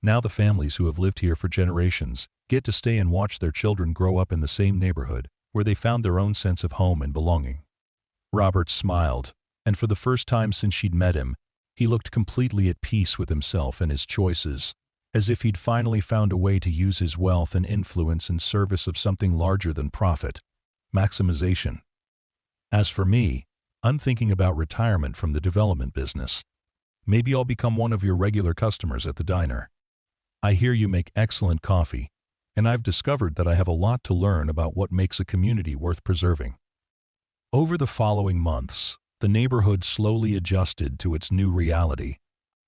Now the families who have lived here for generations get to stay and watch their children grow up in the same neighborhood, where they found their own sense of home and belonging. Robert smiled, and for the first time since she'd met him, he looked completely at peace with himself and his choices, as if he'd finally found a way to use his wealth and influence in service of something larger than profit, maximization. As for me, I'm thinking about retirement from the development business. Maybe I'll become one of your regular customers at the diner. I hear you make excellent coffee, and I've discovered that I have a lot to learn about what makes a community worth preserving. Over the following months, the neighborhood slowly adjusted to its new reality.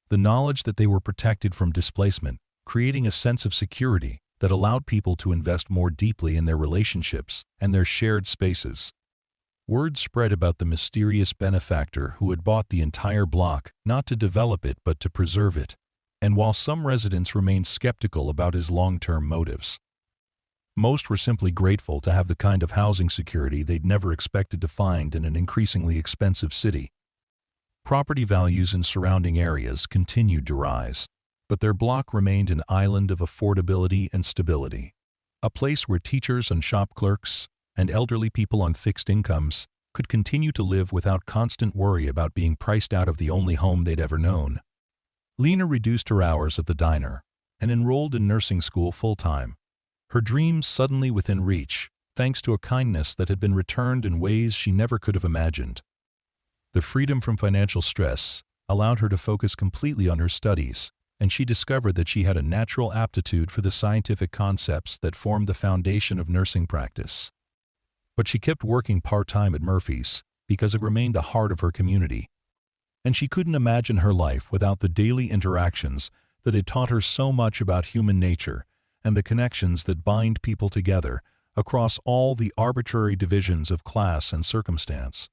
The knowledge that they were protected from displacement, creating a sense of security that allowed people to invest more deeply in their relationships and their shared spaces. Word spread about the mysterious benefactor who had bought the entire block, not to develop it but to preserve it. And while some residents remained skeptical about his long-term motives, most were simply grateful to have the kind of housing security they'd never expected to find in an increasingly expensive city. Property values in surrounding areas continued to rise, but their block remained an island of affordability and stability, a place where teachers and shop clerks and elderly people on fixed incomes could continue to live without constant worry about being priced out of the only home they'd ever known. Lena reduced her hours at the diner and enrolled in nursing school full-time, her dreams suddenly within reach, thanks to a kindness that had been returned in ways she never could have imagined. The freedom from financial stress allowed her to focus completely on her studies, and she discovered that she had a natural aptitude for the scientific concepts that formed the foundation of nursing practice. But she kept working part-time at Murphy's because it remained the heart of her community, and she couldn't imagine her life without the daily interactions that had taught her so much about human nature and the connections that bind people together across all the arbitrary divisions of class and circumstance.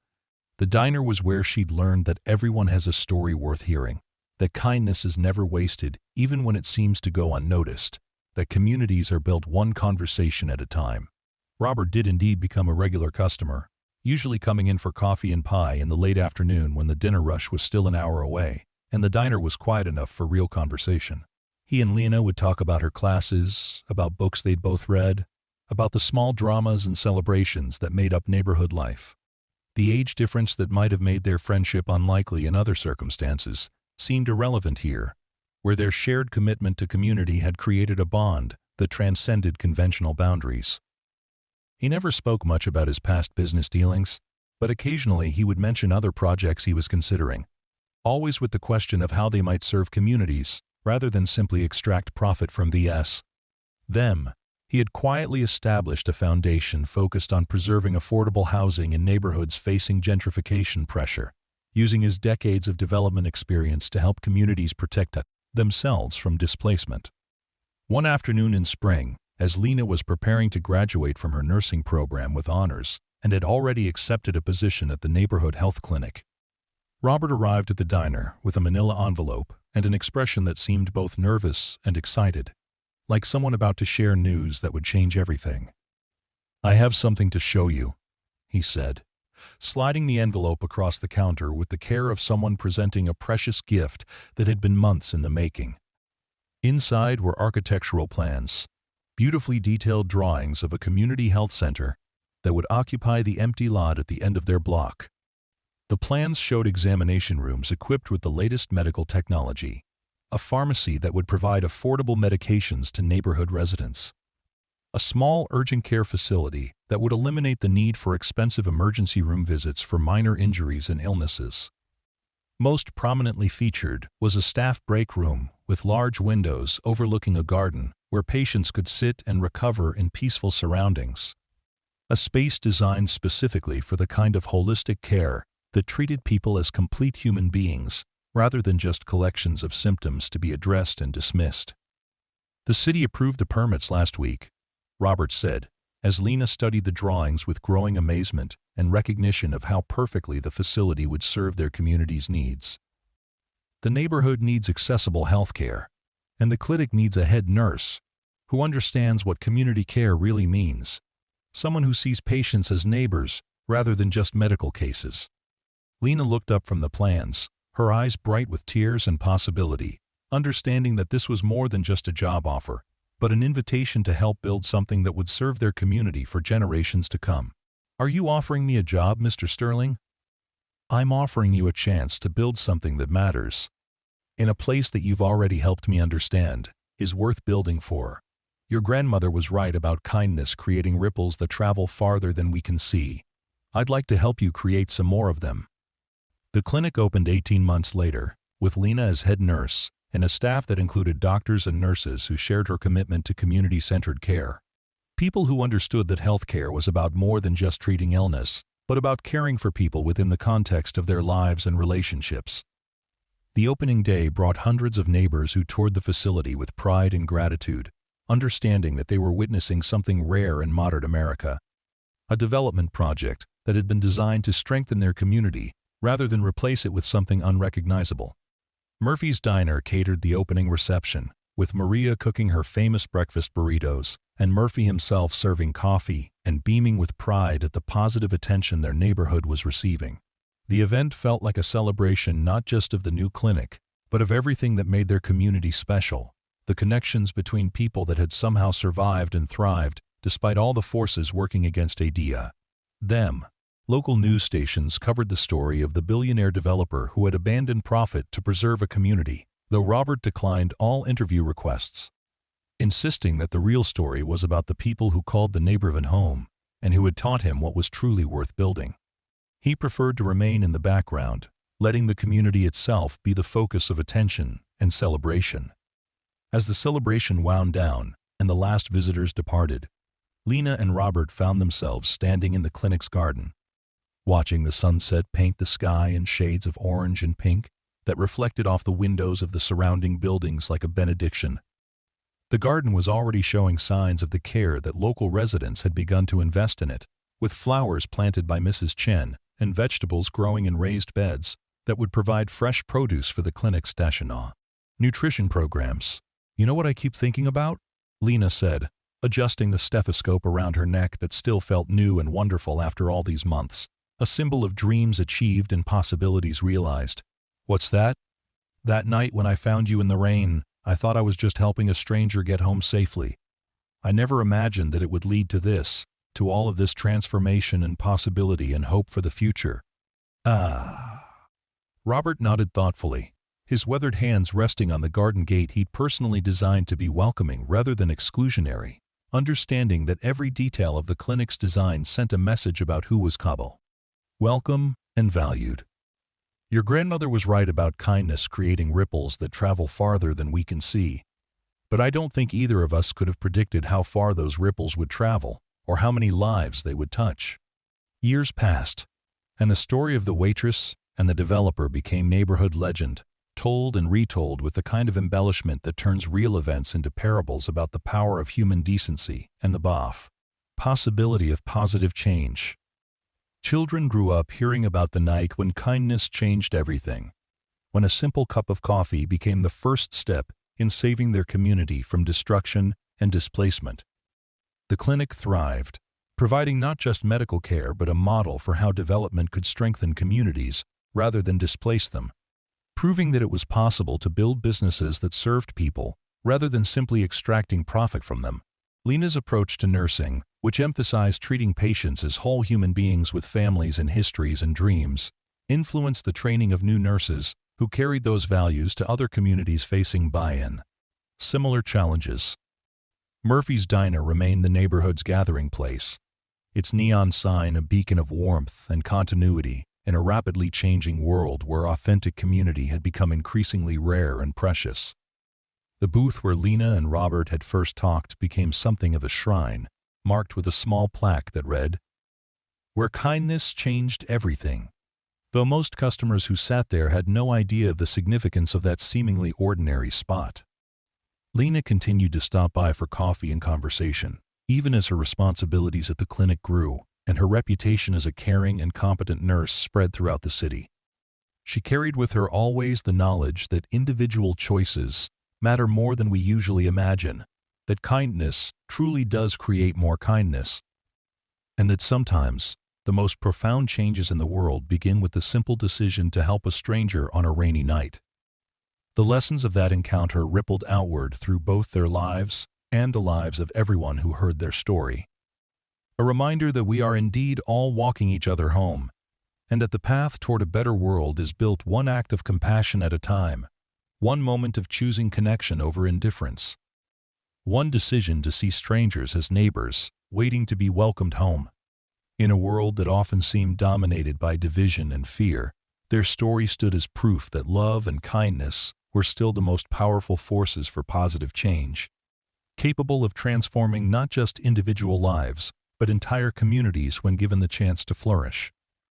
The diner was where she'd learned that everyone has a story worth hearing, that kindness is never wasted even when it seems to go unnoticed, that communities are built one conversation at a time. Robert did indeed become a regular customer, usually coming in for coffee and pie in the late afternoon when the dinner rush was still an hour away, and the diner was quiet enough for real conversation. He and Lena would talk about her classes, about books they'd both read, about the small dramas and celebrations that made up neighborhood life. The age difference that might have made their friendship unlikely in other circumstances seemed irrelevant here, where their shared commitment to community had created a bond that transcended conventional boundaries. He never spoke much about his past business dealings, but occasionally he would mention other projects he was considering, always with the question of how they might serve communities rather than simply extract profit from them. He had quietly established a foundation focused on preserving affordable housing in neighborhoods facing gentrification pressure, using his decades of development experience to help communities protect themselves from displacement. One afternoon in spring, as Lena was preparing to graduate from her nursing program with honors and had already accepted a position at the neighborhood health clinic, Robert arrived at the diner with a manila envelope and an expression that seemed both nervous and excited, like someone about to share news that would change everything. "I have something to show you," he said, sliding the envelope across the counter with the care of someone presenting a precious gift that had been months in the making. Inside were architectural plans, beautifully detailed drawings of a community health center that would occupy the empty lot at the end of their block. The plans showed examination rooms equipped with the latest medical technology, a pharmacy that would provide affordable medications to neighborhood residents, a small urgent care facility that would eliminate the need for expensive emergency room visits for minor injuries and illnesses. Most prominently featured was a staff break room with large windows overlooking a garden where patients could sit and recover in peaceful surroundings. A space designed specifically for the kind of holistic care that treated people as complete human beings rather than just collections of symptoms to be addressed and dismissed. "The city approved the permits last week," Robert said, as Lena studied the drawings with growing amazement and recognition of how perfectly the facility would serve their community's needs. "The neighborhood needs accessible health care, and the clinic needs a head nurse who understands what community care really means, someone who sees patients as neighbors rather than just medical cases." Lena looked up from the plans, her eyes bright with tears and possibility, understanding that this was more than just a job offer, but an invitation to help build something that would serve their community for generations to come. "Are you offering me a job, Mr. Sterling?" "I'm offering you a chance to build something that matters, in a place that you've already helped me understand is worth building for. Your grandmother was right about kindness creating ripples that travel farther than we can see. I'd like to help you create some more of them." The clinic opened 18 months later, with Lena as head nurse and a staff that included doctors and nurses who shared her commitment to community-centered care. People who understood that healthcare was about more than just treating illness, but about caring for people within the context of their lives and relationships. The opening day brought hundreds of neighbors who toured the facility with pride and gratitude, understanding that they were witnessing something rare in modern America, a development project that had been designed to strengthen their community rather than replace it with something unrecognizable. Murphy's Diner catered the opening reception, with Maria cooking her famous breakfast burritos and Murphy himself serving coffee and beaming with pride at the positive attention their neighborhood was receiving. The event felt like a celebration not just of the new clinic, but of everything that made their community special, the connections between people that had somehow survived and thrived despite all the forces working against them. Local news stations covered the story of the billionaire developer who had abandoned profit to preserve a community, though Robert declined all interview requests, insisting that the real story was about the people who called the neighborhood home and who had taught him what was truly worth building. He preferred to remain in the background, letting the community itself be the focus of attention and celebration. As the celebration wound down and the last visitors departed, Lena and Robert found themselves standing in the clinic's garden, watching the sunset paint the sky in shades of orange and pink that reflected off the windows of the surrounding buildings like a benediction. The garden was already showing signs of the care that local residents had begun to invest in it, with flowers planted by Mrs. Chen and vegetables growing in raised beds that would provide fresh produce for the clinic's stationary nutrition programs. "You know what I keep thinking about?" Lena said, adjusting the stethoscope around her neck that still felt new and wonderful after all these months, a symbol of dreams achieved and possibilities realized. "What's that?" "That night when I found you in the rain, I thought I was just helping a stranger get home safely. I never imagined that it would lead to this, to all of this transformation and possibility and hope for the future." Robert nodded thoughtfully, his weathered hands resting on the garden gate he'd personally designed to be welcoming rather than exclusionary, understanding that every detail of the clinic's design sent a message about who was welcome and valued. Your grandmother was right about kindness creating ripples that travel farther than we can see. But I don't think either of us could have predicted how far those ripples would travel, or how many lives they would touch. Years passed, and the story of the waitress and the developer became neighborhood legend, told and retold with the kind of embellishment that turns real events into parables about the power of human decency and the possibility of positive change. Children grew up hearing about the night when kindness changed everything, when a simple cup of coffee became the first step in saving their community from destruction and displacement. The clinic thrived, providing not just medical care but a model for how development could strengthen communities rather than displace them, proving that it was possible to build businesses that served people rather than simply extracting profit from them. Lena's approach to nursing, which emphasized treating patients as whole human beings with families and histories and dreams, influenced the training of new nurses who carried those values to other communities facing similar challenges. Murphy's Diner remained the neighborhood's gathering place, its neon sign a beacon of warmth and continuity in a rapidly changing world where authentic community had become increasingly rare and precious. The booth where Lena and Robert had first talked became something of a shrine, marked with a small plaque that read, "Where kindness changed everything." Though most customers who sat there had no idea of the significance of that seemingly ordinary spot. Lena continued to stop by for coffee and conversation, even as her responsibilities at the clinic grew and her reputation as a caring and competent nurse spread throughout the city. She carried with her always the knowledge that individual choices matter more than we usually imagine, that kindness truly does create more kindness, and that sometimes the most profound changes in the world begin with the simple decision to help a stranger on a rainy night. The lessons of that encounter rippled outward through both their lives and the lives of everyone who heard their story. A reminder that we are indeed all walking each other home, and that the path toward a better world is built one act of compassion at a time, one moment of choosing connection over indifference, one decision to see strangers as neighbors waiting to be welcomed home. In a world that often seemed dominated by division and fear, their story stood as proof that love and kindness were still the most powerful forces for positive change, capable of transforming not just individual lives, but entire communities when given the chance to flourish.